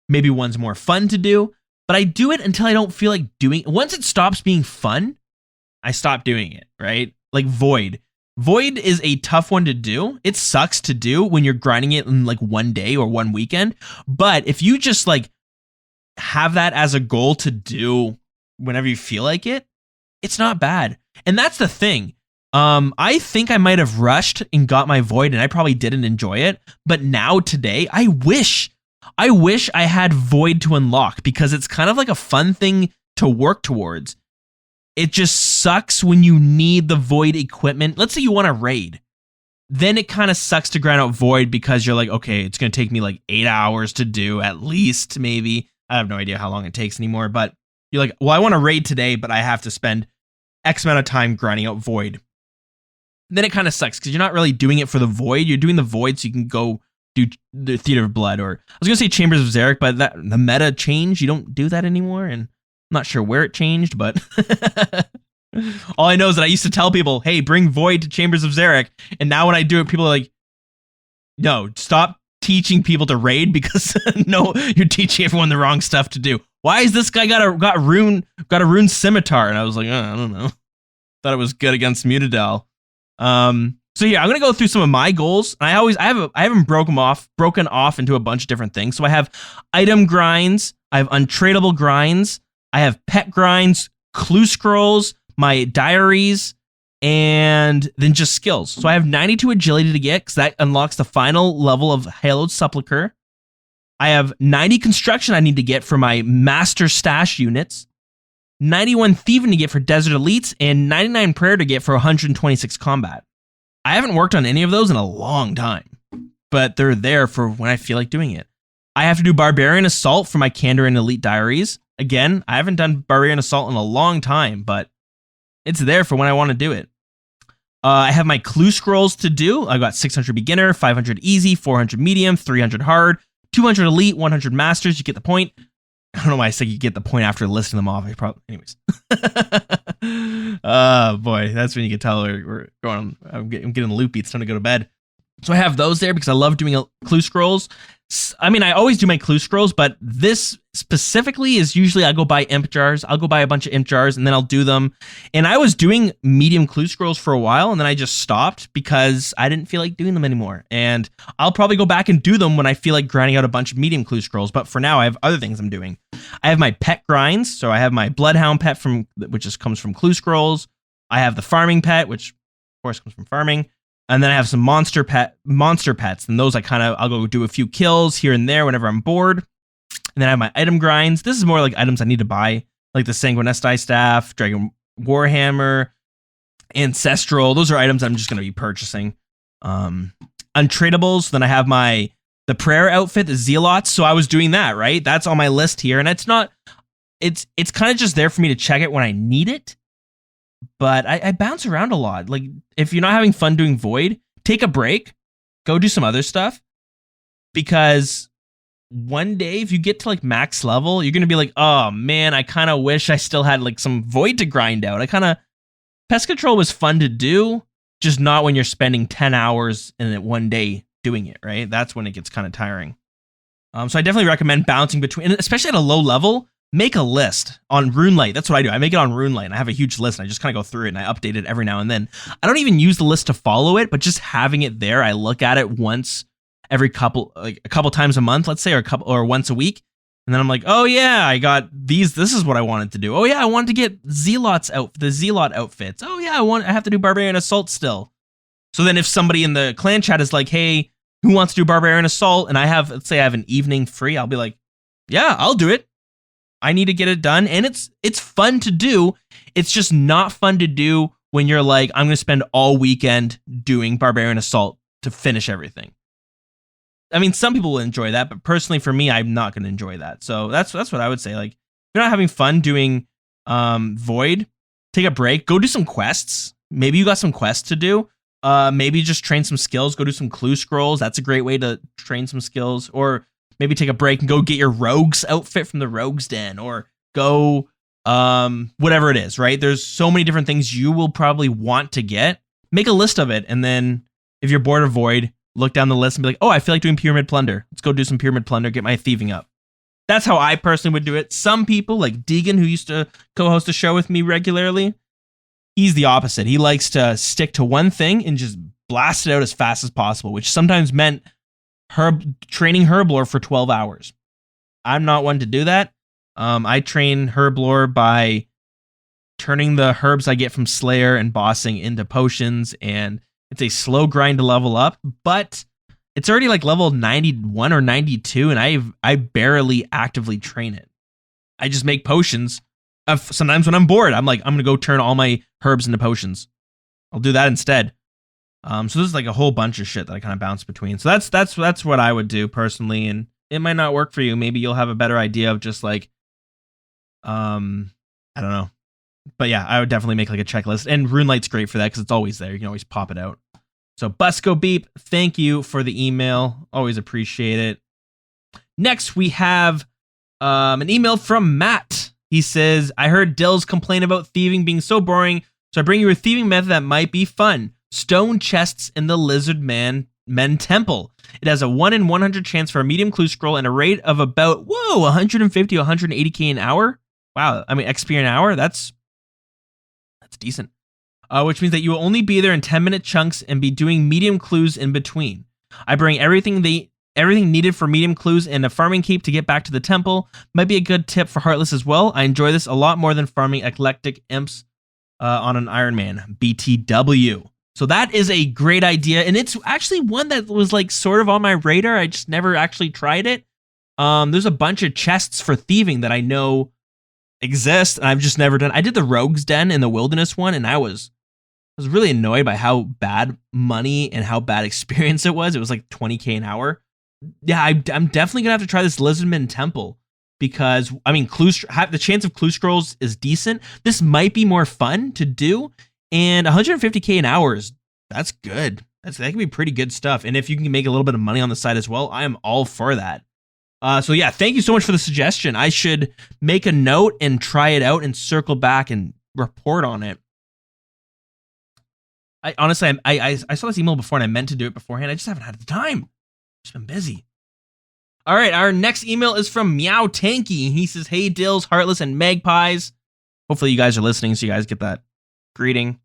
Maybe one's more fun to do, but I do it until I don't feel like doing it. Once it stops being fun, I stop doing it, right? Like Void. Void is a tough one to do. It sucks to do when you're grinding it in like one day or one weekend. But if you just like have that as a goal to do whenever you feel like it, it's not bad. And that's the thing. I think I might have rushed and got my Void and I probably didn't enjoy it. But now today, I wish I had Void to unlock because it's kind of like a fun thing to work towards. It just sucks when you need the Void equipment. Let's say you want to raid. Then it kind of sucks to grind out Void because you're like, okay, it's going to take me like 8 hours to do at least, maybe. I have no idea how long it takes anymore, but you're like, well, I want to raid today, but I have to spend X amount of time grinding out Void. Then it kind of sucks because you're not really doing it for the Void. You're doing the Void so you can go do the Theater of Blood, or I was going to say Chambers of Xeric, but the meta changed. You don't do that anymore, and I'm not sure where it changed, but all I know is that I used to tell people, hey, bring Void to Chambers of Xeric, and now when I do it, people are like, no, stop teaching people to raid because no, you're teaching everyone the wrong stuff to do. Why is this guy got a rune scimitar? And I was like, I don't know. Thought it was good against Mutadel. So yeah, I'm gonna go through some of my goals. And I haven't broken off into a bunch of different things. So I have item grinds, I have untradeable grinds, I have pet grinds, clue scrolls, my diaries, and then just skills. So I have 92 agility to get because that unlocks the final level of Haloed Sepulchre. I have 90 construction I need to get for my master stash units, 91 thieving to get for desert elites, and 99 prayer to get for 126 combat. I haven't worked on any of those in a long time, but they're there for when I feel like doing it. I have to do Barbarian Assault for my Candor and Elite Diaries. Again, I haven't done Barbarian Assault in a long time, but it's there for when I want to do it. I have my clue scrolls to do. I got 600 beginner, 500 easy, 400 medium, 300 hard, 200 elite, 100 masters. You get the point. I don't know why I said you get the point after listing them off. Anyways. Oh boy, that's when you can tell we're going. I'm getting loopy. It's time to go to bed. So I have those there because I love doing clue scrolls. I mean, I always do my clue scrolls, but this specifically is usually I go buy imp jars. I'll go buy a bunch of imp jars and then I'll do them. And I was doing medium clue scrolls for a while and then I just stopped because I didn't feel like doing them anymore. And I'll probably go back and do them when I feel like grinding out a bunch of medium clue scrolls. But for now, I have other things I'm doing. I have my pet grinds. So I have my bloodhound pet which comes from clue scrolls. I have the farming pet, which of course comes from farming. And then I have some monster pets, and those I'll go do a few kills here and there whenever I'm bored. And then I have my item grinds. This is more like items I need to buy, like the Sanguinesti staff, Dragon Warhammer, Ancestral. Those are items I'm just going to be purchasing. Untradables. Then I have the prayer outfit, the zealots. So I was doing that, right? That's on my list here, and it's kind of just there for me to check it when I need it. But I bounce around a lot. Like, if you're not having fun doing Void, take a break, go do some other stuff. Because one day, if you get to like max level, you're going to be like, oh man, I kind of wish I still had like some Void to grind out. Pest Control was fun to do, just not when you're spending 10 hours in it one day doing it, right? That's when it gets kind of tiring. So I definitely recommend bouncing between, especially at a low level. Make a list on RuneLite. That's what I do. I make it on RuneLite, and I have a huge list, and I just kind of go through it, and I update it every now and then. I don't even use the list to follow it, but just having it there, I look at it once every a couple times a month, let's say, or once a week, and then I'm like, oh yeah, I got these. This is what I wanted to do. Oh yeah, I wanted to get the Zealot outfits. Oh yeah, I have to do Barbarian Assault still. So then if somebody in the clan chat is like, hey, who wants to do Barbarian Assault? And let's say I have an evening free, I'll be like, yeah, I'll do it. I need to get it done, and it's fun to do. It's just not fun to do when you're like, I'm going to spend all weekend doing Barbarian Assault to finish everything. I mean, some people will enjoy that, but personally for me, I'm not going to enjoy that. So that's what I would say. Like, if you're not having fun doing Void, take a break, go do some quests. Maybe you got some quests to do. Maybe just train some skills, go do some clue scrolls. That's a great way to train some skills. Or maybe take a break and go get your rogue's outfit from the rogue's den, or go, whatever it is, right? There's so many different things you will probably want to get. Make a list of it. And then if you're bored of Void, look down the list and be like, oh, I feel like doing Pyramid Plunder. Let's go do some Pyramid Plunder, get my thieving up. That's how I personally would do it. Some people, like Deegan, who used to co-host a show with me regularly, he's the opposite. He likes to stick to one thing and just blast it out as fast as possible, which sometimes meant training Herblore for 12 hours. I'm not one to do that. I train Herblore by turning the herbs I get from Slayer and bossing into potions, and it's a slow grind to level up, but it's already like level 91 or 92, and I barely actively train it. I just make potions. Sometimes when I'm bored, I'm like, I'm going to go turn all my herbs into potions. I'll do that instead. So there's like a whole bunch of shit that I kind of bounce between. So that's what I would do personally, and it might not work for you. Maybe you'll have a better idea of just like, I don't know. But yeah, I would definitely make like a checklist, and RuneLite's great for that because it's always there. You can always pop it out. So Busco Beep, thank you for the email. Always appreciate it. Next, we have an email from Matt. He says, I heard Dilz complain about thieving being so boring, so I bring you a thieving method that might be fun. Stone chests in the Lizard Men Temple. It has a 1 in 100 chance for a medium clue scroll and a rate of about, 150 to 180k an hour. Wow, I mean, XP an hour? That's decent. Which means that you will only be there in 10-minute chunks and be doing medium clues in between. I bring everything needed for medium clues and a farming cape to get back to the temple. Might be a good tip for Heartless as well. I enjoy this a lot more than farming eclectic imps on an Iron Man. BTW. So that is a great idea, and it's actually one that was like sort of on my radar. I just never actually tried it. There's a bunch of chests for thieving that I know exist, and I've just never done. I did the Rogue's Den in the Wilderness one, and I was really annoyed by how bad money and how bad experience it was. It was like 20k an hour. Yeah, I'm definitely gonna have to try this Lizardman Temple, because I mean, the chance of clue scrolls is decent. This might be more fun to do. And 150k an hour that's good. That can be pretty good stuff. And if you can make a little bit of money on the side as well, I am all for that. So yeah, thank you so much for the suggestion. I should make a note and try it out and circle back and report on it. I honestly, I saw this email before and I meant to do it beforehand. I just haven't had the time. Just been busy. All right, our next email is from Meow Tanky. He says, "Hey, Dilz, Heartless, and Magpies." Hopefully you guys are listening so you guys get that greeting.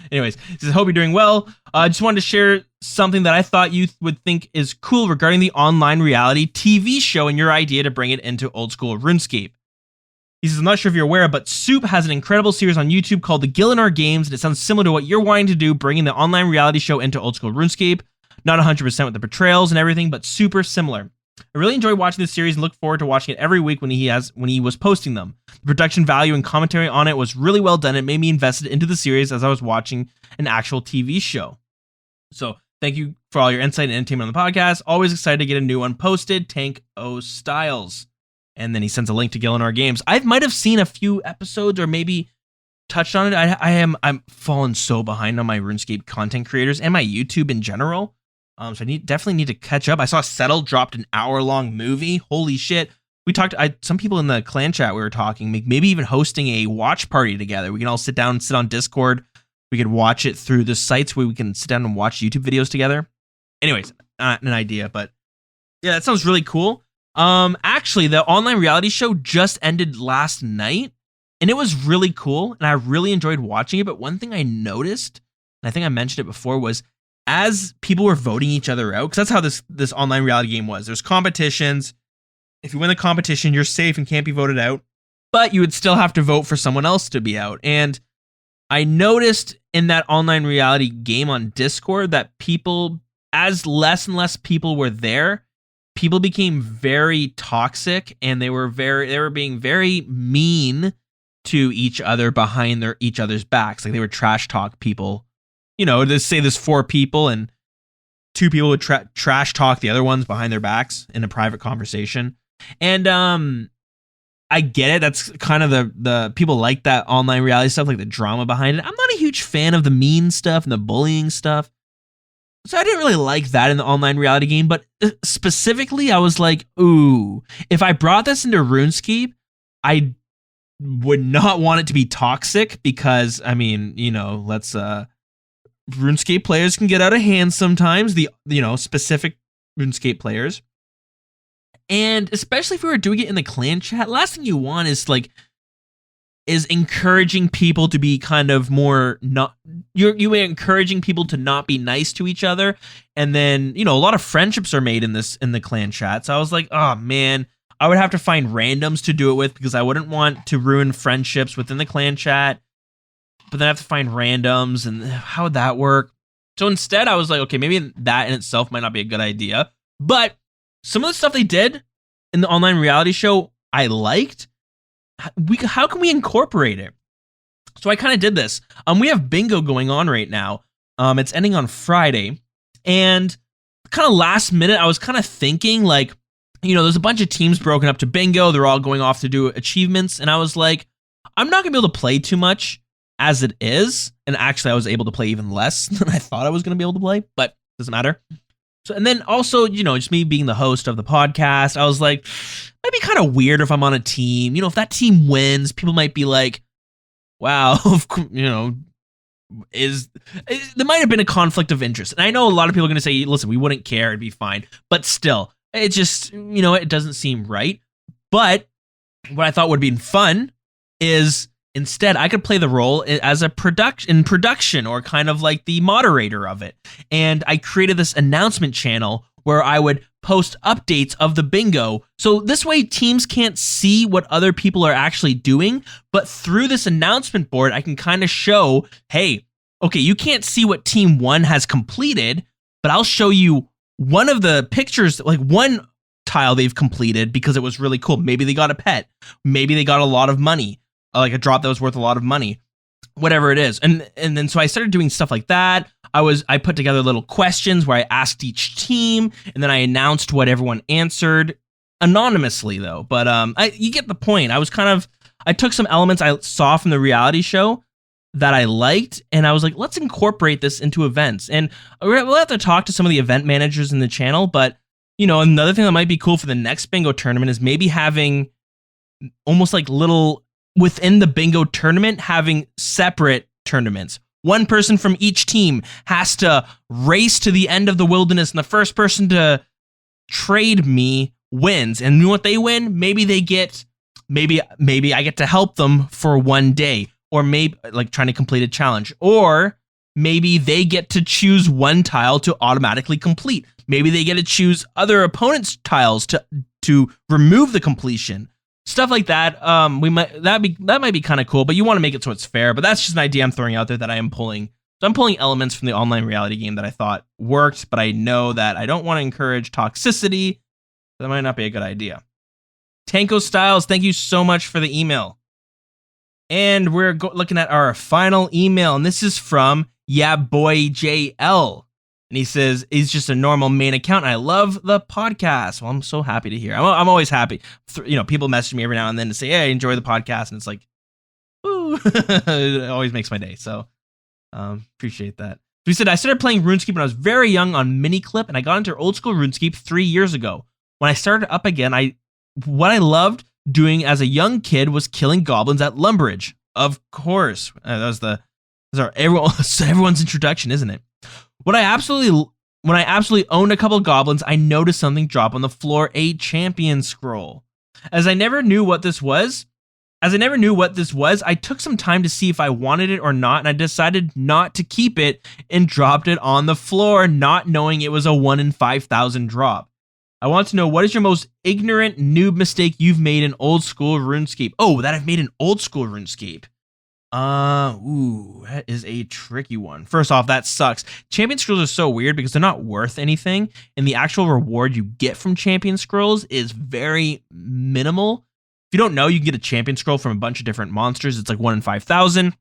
Anyways, he says, "Hope you're doing well. I just wanted to share something that I thought you would think is cool regarding the online reality TV show and your idea to bring it into old school RuneScape." He says, "I'm not sure if you're aware, but Soup has an incredible series on YouTube called The Gillinar Games, and it sounds similar to what you're wanting to do, bringing the online reality show into old school RuneScape. Not 100% with the portrayals and everything, but super similar. I really enjoy watching this series and look forward to watching it every week when he was posting them. The production value and commentary on it was really well done. It made me invested into the series as I was watching an actual TV show. So thank you for all your insight and entertainment on the podcast. Always excited to get a new one posted. Tank O Styles." And then he sends a link to Gillinar Games. I might have seen a few episodes or maybe touched on it. I'm fallen so behind on my RuneScape content creators and my YouTube in general. So I definitely need to catch up. I saw Settle dropped an hour-long movie. Holy shit. We talked, some people in the clan chat we were talking, maybe even hosting a watch party together. We can all sit down and sit on Discord. We could watch it through the sites where we can sit down and watch YouTube videos together. Anyways, not an idea, but yeah, that sounds really cool. Actually, the online reality show just ended last night, and it was really cool, and I really enjoyed watching it. But one thing I noticed, and I think I mentioned it before, was as people were voting each other out, because that's how this online reality game was. There's competitions. If you win the competition, you're safe and can't be voted out, but you would still have to vote for someone else to be out. And I noticed in that online reality game on Discord that people, as less and less people were there, people became very toxic, and they were being very mean to each other behind each other's backs. Like they would trash talk people. You know, let's say there's 4 people and 2 people would trash talk the other ones behind their backs in a private conversation. And I get it. That's kind of the people like that online reality stuff, like the drama behind it. I'm not a huge fan of the mean stuff and the bullying stuff. So I didn't really like that in the online reality game. But specifically, I was like, ooh, if I brought this into RuneScape, I would not want it to be toxic because, I mean, you know, RuneScape players can get out of hand sometimes, specific RuneScape players. And especially if we were doing it in the clan chat, last thing you want is encouraging people to be kind of more you're encouraging people to not be nice to each other. And then, a lot of friendships are made in the clan chat. So I was like, oh man, I would have to find randoms to do it with because I wouldn't want to ruin friendships within the clan chat. But then I have to find randoms, and how would that work? So instead, I was like, okay, maybe that in itself might not be a good idea. But some of the stuff they did in the online reality show, I liked. How can we incorporate it? So I kind of did this. We have bingo going on right now. It's ending on Friday. And kind of last minute, I was kind of thinking there's a bunch of teams broken up to bingo. They're all going off to do achievements. And I was like, I'm not going to be able to play too much as it is. And actually, I was able to play even less than I thought I was going to be able to play, but it doesn't matter. So, and then also, just me being the host of the podcast, I was like, might be kind of weird if I'm on a team. If that team wins, people might be like, wow, there might have been a conflict of interest. And I know a lot of people are going to say, listen, we wouldn't care. It'd be fine. But still, it just, it doesn't seem right. But what I thought would be fun is instead, I could play the role as a production or kind of like the moderator of it. And I created this announcement channel where I would post updates of the bingo. So this way teams can't see what other people are actually doing, but through this announcement board, I can kind of show, hey, okay, you can't see what team 1 has completed, but I'll show you one of the pictures, like one tile they've completed because it was really cool. Maybe they got a pet. Maybe they got a lot of money. Like a drop that was worth a lot of money, whatever it is. And then so I started doing stuff like that. I put together little questions where I asked each team, and then I announced what everyone answered anonymously though. But you get the point. I took some elements I saw from the reality show that I liked, and I was like, let's incorporate this into events. And we'll have to talk to some of the event managers in the channel, but another thing that might be cool for the next bingo tournament is maybe having almost like little within the bingo tournament, having separate tournaments. One person from each team has to race to the end of the wilderness, and the first person to trade me wins. And you know what they win? Maybe they get, maybe I get to help them for one day, or maybe like trying to complete a challenge, or maybe they get to choose one tile to automatically complete. Maybe they get to choose other opponents' tiles to remove the completion. Stuff like that. That might be kind of cool, but you want to make it so it's fair. But that's just an idea I'm throwing out there that I am pulling. So I'm pulling elements from the online reality game that I thought worked, but I know that I don't want to encourage toxicity. That might not be a good idea. Tanko Styles, thank you so much for the email. And we're looking at our final email, and this is from JL. And he says, he's just a normal main account, and I love the podcast. Well, I'm so happy to hear. I'm always happy. People message me every now and then to say, hey, I enjoy the podcast, and it's like, ooh, it always makes my day. So appreciate that. So he said, I started playing RuneScape when I was very young on Miniclip, and I got into old school RuneScape 3 years ago. When I started up again, what I loved doing as a young kid was killing goblins at Lumbridge. Of course. Everyone's introduction, isn't it? When I absolutely owned a couple goblins, I noticed something drop on the floor, a champion scroll. As I never knew what this was, I took some time to see if I wanted it or not, and I decided not to keep it and dropped it on the floor, not knowing it was a 1 in 5,000 drop. I want to know, what is your most ignorant noob mistake you've made in old school RuneScape? Oh, that I've made in old school RuneScape. That is a tricky one. First off, that sucks. Champion scrolls are so weird because they're not worth anything, and the actual reward you get from champion scrolls is very minimal. If you don't know, you can get a champion scroll from a bunch of different monsters. It's like 1 in 5,000.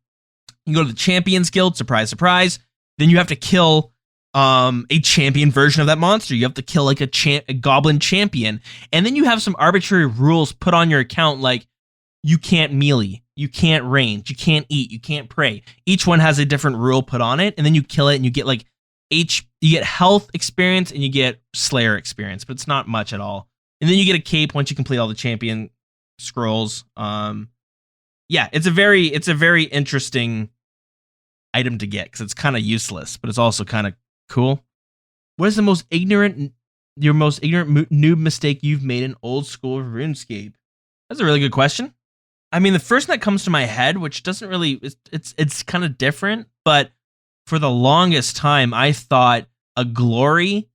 You go to the Champions Guild, surprise, surprise. Then you have to kill a champion version of that monster. You have to kill like a goblin champion, and then you have some arbitrary rules put on your account, like you can't melee, you can't range, you can't eat, you can't pray. Each one has a different rule put on it, and then you kill it and you get like you get health experience and you get Slayer experience, but it's not much at all. And then you get a cape once you complete all the champion scrolls. It's a very interesting item to get because it's kind of useless, but it's also kind of cool. What is your most ignorant noob mistake you've made in old school RuneScape? That's a really good question. I mean, the first one that comes to my head, which doesn't really, it's kind of different, but for the longest time, I thought the glory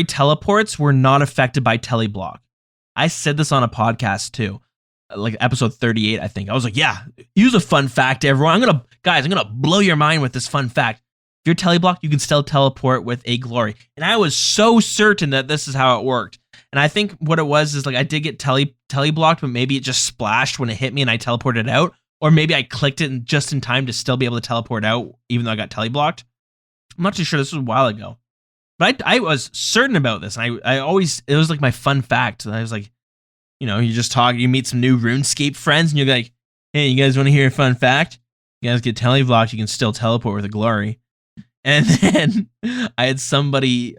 teleports were not affected by teleblock. I said this on a podcast too, like episode 38, I think. I was like, yeah, use a fun fact, everyone. I'm gonna blow your mind with this fun fact. If you're teleblocked, you can still teleport with a glory. And I was so certain that this is how it worked. And I think what it was is like I did get teleblocked, but maybe it just splashed when it hit me and I teleported out. Or maybe I clicked it just in time to still be able to teleport out, even though I got teleblocked. I'm not too sure. This was a while ago. But I was certain about this. And it was like my fun fact. And I was like, you just talk, you meet some new RuneScape friends, and you're like, hey, you guys want to hear a fun fact? You guys get teleblocked, you can still teleport with a glory. And then I had somebody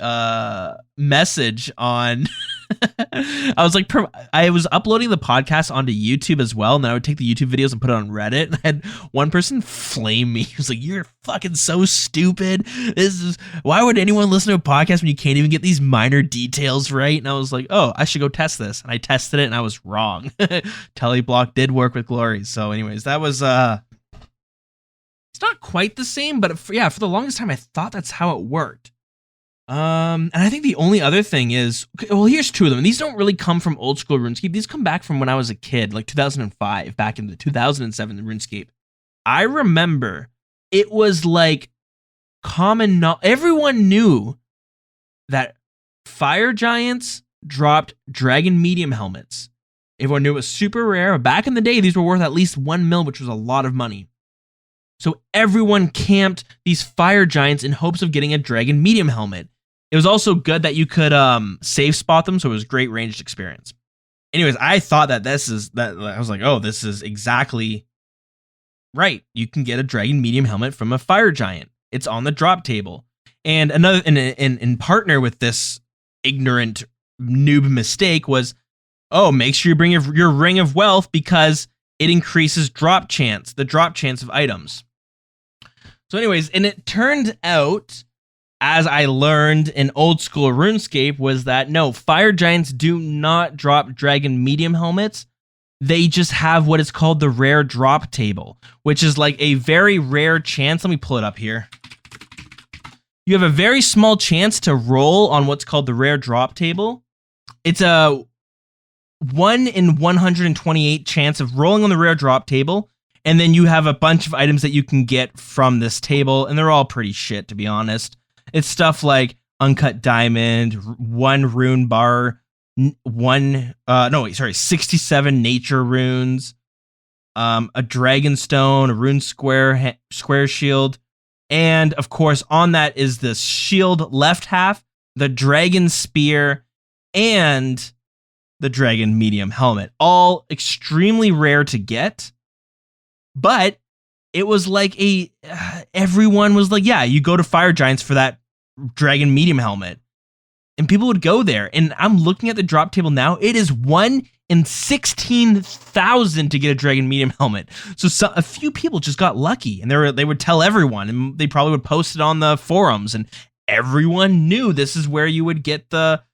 message on I was uploading the podcast onto YouTube as well, and then I would take the YouTube videos and put it on Reddit, and I had one person flame me. He was like, you're fucking so stupid. Why would anyone listen to a podcast when you can't even get these minor details right? And I was like, oh, I should go test this. And I tested it and I was wrong. Teleblock did work with glory. So anyways, that was it's not quite the same, but for the longest time I thought that's how it worked. And I think the only other thing is, well, here's two of them. And these don't really come from old school RuneScape. These come back from when I was a kid, like 2005, back in the 2007 RuneScape. I remember it was like everyone knew that fire giants dropped dragon medium helmets. Everyone knew it was super rare. Back in the day, these were worth at least 1 mil, which was a lot of money. So everyone camped these fire giants in hopes of getting a dragon medium helmet. It was also good that you could save spot them, so it was great ranged experience. Anyways, I thought that I was like, oh, this is exactly right. You can get a dragon medium helmet from a fire giant. It's on the drop table. And another in partner with this ignorant noob mistake was, oh, make sure you bring your ring of wealth because it increases the drop chance of items. So anyways, and it turned out, as I learned in old school RuneScape, was that no, fire giants do not drop dragon medium helmets. They just have what is called the rare drop table, which is like a very rare chance. Let me pull it up here. You have a very small chance to roll on what's called the rare drop table. It's a 1 in 128 chance of rolling on the rare drop table. And then you have a bunch of items that you can get from this table. And they're all pretty shit, to be honest. It's stuff like uncut diamond, 1 rune bar, 67 nature runes, a dragon stone, a rune square shield, and of course on that is the shield left half, the dragon spear, and the dragon medium helmet. All extremely rare to get, but it was like everyone was like, yeah, you go to Fire Giants for that dragon medium helmet. And people would go there. And I'm looking at the drop table now. It is 1 in 16,000 to get a dragon medium helmet. So a few people just got lucky, and they would tell everyone, and they probably would post it on the forums, and everyone knew this is where you would get the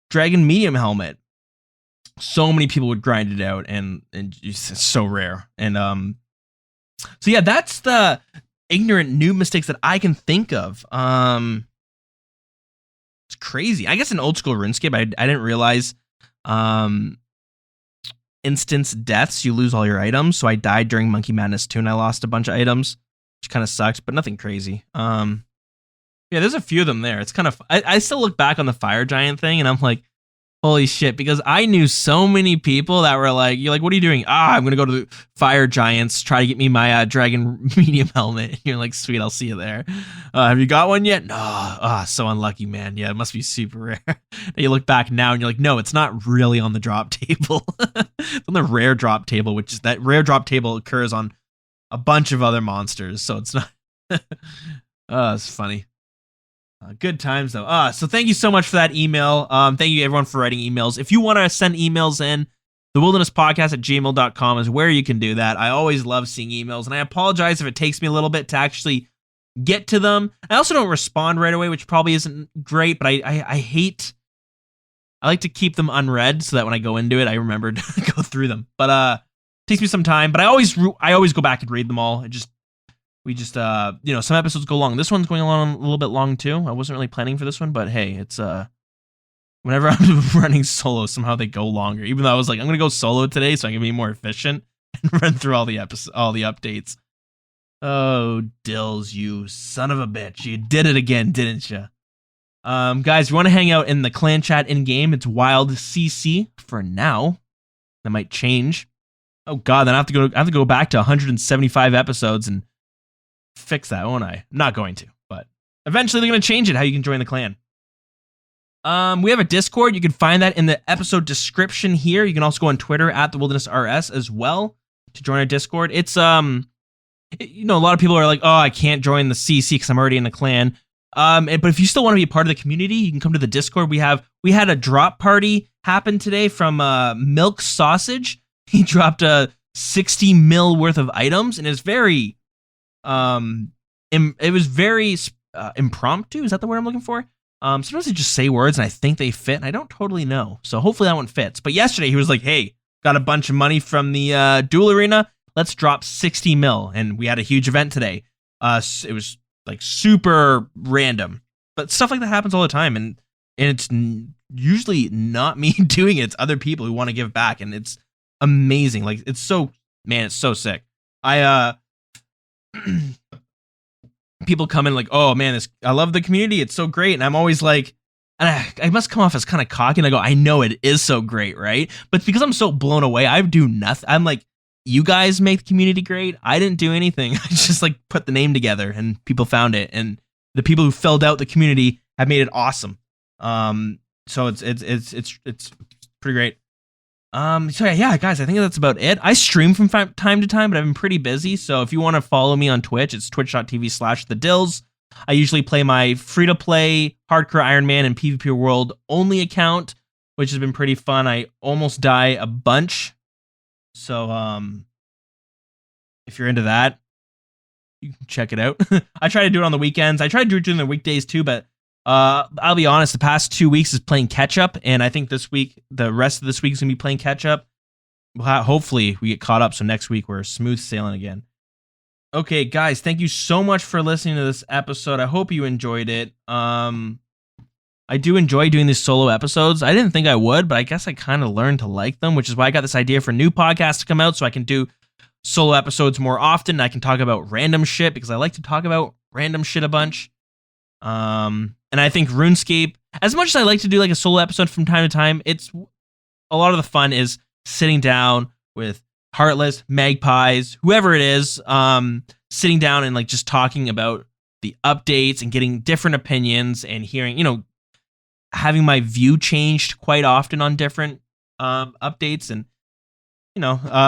dragon medium helmet. So many people would grind it out, and it's so rare. And so yeah, that's the ignorant noob mistakes that I can think of. It's crazy. I guess in old school RuneScape, I didn't realize instance deaths, you lose all your items. So I died during Monkey Madness 2 and I lost a bunch of items, which kind of sucked, but nothing crazy. Yeah, there's a few of them there. It's kind of, I still look back on the Fire Giant thing and I'm like, holy shit, because I knew so many people that were like, you're like, what are you doing? I'm going to go to the Fire Giants, try to get me my dragon medium helmet. And you're like, sweet, I'll see you there. Have you got one yet? No. So unlucky, man. Yeah, it must be super rare. And you look back now and you're like, no, it's not really on the drop table. It's on the rare drop table, which is that rare drop table occurs on a bunch of other monsters. So it's not. It's funny. Good times though. So thank you so much for that email. Thank you everyone for writing emails. If you want to send emails in, TheWildernessPodcast@gmail.com is where you can do that. I always love seeing emails, and I apologize if it takes me a little bit to actually get to them. I also don't respond right away, which probably isn't great, but I like to keep them unread so that when I go into it, I remember to go through them. But it takes me some time, but I always go back and read them all. We just, some episodes go long. This one's going along a little bit long too. I wasn't really planning for this one, but hey, it's, whenever I'm running solo, somehow they go longer. Even though I was like, I'm going to go solo today so I can be more efficient and run through all the updates. Oh, Dilz, you son of a bitch. You did it again, didn't you? Guys, if you want to hang out in the clan chat in-game, it's Wild CC for now. That might change. Oh god, then I have to go back to 175 episodes and fix that, won't I? I'm not going to, but eventually they're going to change it, how you can join the clan. We have a Discord. You can find that in the episode description here. You can also go on Twitter @TheWildernessRS as well to join our Discord. It's, a lot of people are like, oh, I can't join the CC because I'm already in the clan. But if you still want to be a part of the community, you can come to the Discord. We had a drop party happen today from Milk Sausage. He dropped 60 mil worth of items, and it's very it was very impromptu. Is that the word I'm looking for? Sometimes they just say words and I think they fit, and I don't totally know. So hopefully that one fits. But yesterday he was like, hey, got a bunch of money from the duel arena. Let's drop 60 mil. And we had a huge event today. It was like super random, but stuff like that happens all the time. And it's usually not me doing it. It's other people who want to give back. And it's amazing. Like, it's so sick. People come in like, oh man, I love the community, it's so great, and I'm always like, and I must come off as kind of cocky, and I go, I know it is so great, right? But because I'm so blown away, I do nothing. I'm like, you guys make the community great. I didn't do anything. I just like put the name together, and people found it, and the people who filled out the community have made it awesome. So it's pretty great. So yeah, guys, I think that's about it. I stream from time to time, but I've been pretty busy. So if you want to follow me on Twitch, it's twitch.tv/thedilz. I usually play my free-to-play Hardcore Iron Man and PvP World only account, which has been pretty fun. I almost die a bunch. So, if you're into that, you can check it out. I try to do it on the weekends. I try to do it during the weekdays too, but I'll be honest, the past 2 weeks is playing catch up, and I think this week, the rest of this week is gonna be playing catch up. Hopefully we get caught up, so next week we're smooth sailing again. Okay, guys, thank you so much for listening to this episode. I hope you enjoyed it. I do enjoy doing these solo episodes. I didn't think I would, but I guess I kind of learned to like them, which is why I got this idea for new podcasts to come out so I can do solo episodes more often. I can talk about random shit because I like to talk about random shit a bunch. And I think RuneScape, as much as I like to do like a solo episode from time to time, it's a lot of the fun is sitting down with Heartless, Magpies, whoever it is, sitting down and like just talking about the updates and getting different opinions and hearing, having my view changed quite often on different updates. And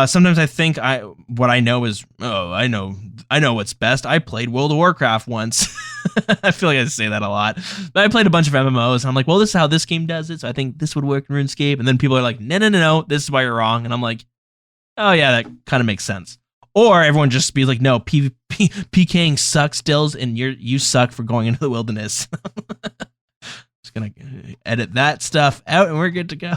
sometimes I think what I know is, I know what's best. I played World of Warcraft once. I feel like I say that a lot, but I played a bunch of MMOs and I'm like, well, this is how this game does it, so I think this would work in RuneScape. And then people are like, no, this is why you're wrong. And I'm like, oh yeah, that kind of makes sense. Or everyone just be like, no, PKing sucks, Dilz, and you suck for going into the wilderness. Just gonna edit that stuff out and we're good to go.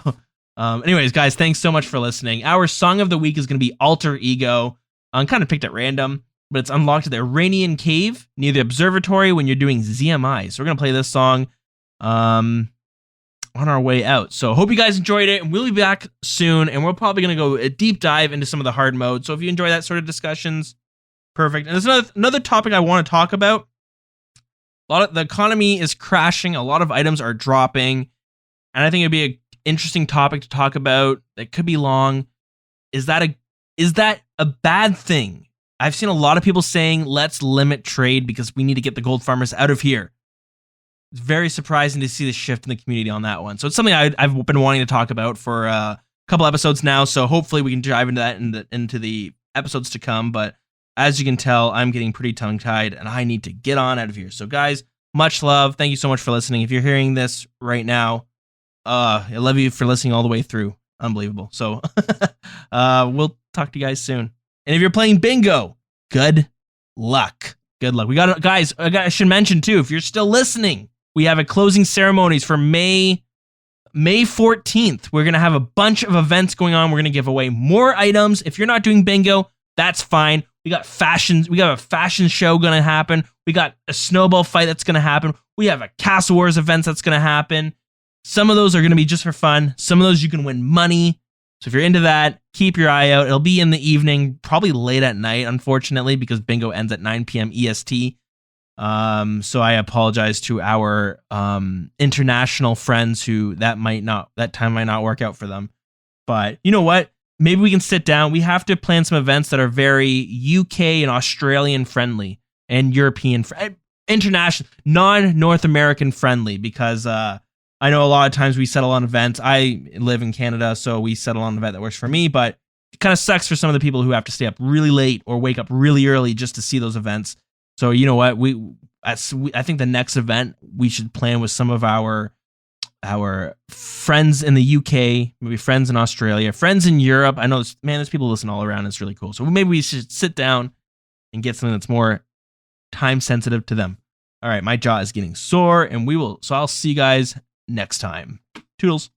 Anyways, guys, thanks so much for listening. Our song of the week is going to be Alter Ego. I'm kind of picked at random, but it's unlocked at the Iranian cave near the observatory when you're doing ZMI. So we're going to play this song on our way out. So hope you guys enjoyed it, and we'll be back soon, and we're probably going to go a deep dive into some of the hard modes. So if you enjoy that sort of discussions, perfect. And there's another topic I want to talk about. The economy is crashing. A lot of items are dropping, and I think it'd be an interesting topic to talk about. That could be long. Is that a bad thing? I've seen a lot of people saying, let's limit trade because we need to get the gold farmers out of here. It's very surprising to see the shift in the community on that one. So it's something I've been wanting to talk about for a couple episodes now. So hopefully we can dive into that into the episodes to come. But as you can tell, I'm getting pretty tongue-tied and I need to get on out of here. So guys, much love. Thank you so much for listening. If you're hearing this right now, I love you for listening all the way through. Unbelievable. So we'll talk to you guys soon. And if you're playing bingo, good luck. Good luck. We got guys. I should mention too, if you're still listening, we have a closing ceremonies for May 14th. We're gonna have a bunch of events going on. We're gonna give away more items. If you're not doing bingo, that's fine. We got fashions. We got a fashion show gonna happen. We got a snowball fight that's gonna happen. We have a Castle Wars events that's gonna happen. Some of those are gonna be just for fun. Some of those you can win money. So if you're into that, keep your eye out. It'll be in the evening, probably late at night, unfortunately, because bingo ends at 9 p.m. EST. So I apologize to our international friends who that time might not work out for them. But you know what? Maybe we can sit down. We have to plan some events that are very UK and Australian friendly and European, international, non-North American friendly, because I know a lot of times we settle on events. I live in Canada, so we settle on an event that works for me, but it kind of sucks for some of the people who have to stay up really late or wake up really early just to see those events. So you know what? I think the next event we should plan with some of our friends in the UK, maybe friends in Australia, friends in Europe. I know, there's people listen all around. It's really cool. So maybe we should sit down and get something that's more time sensitive to them. All right, my jaw is getting sore, and so I'll see you guys next time. Toodles.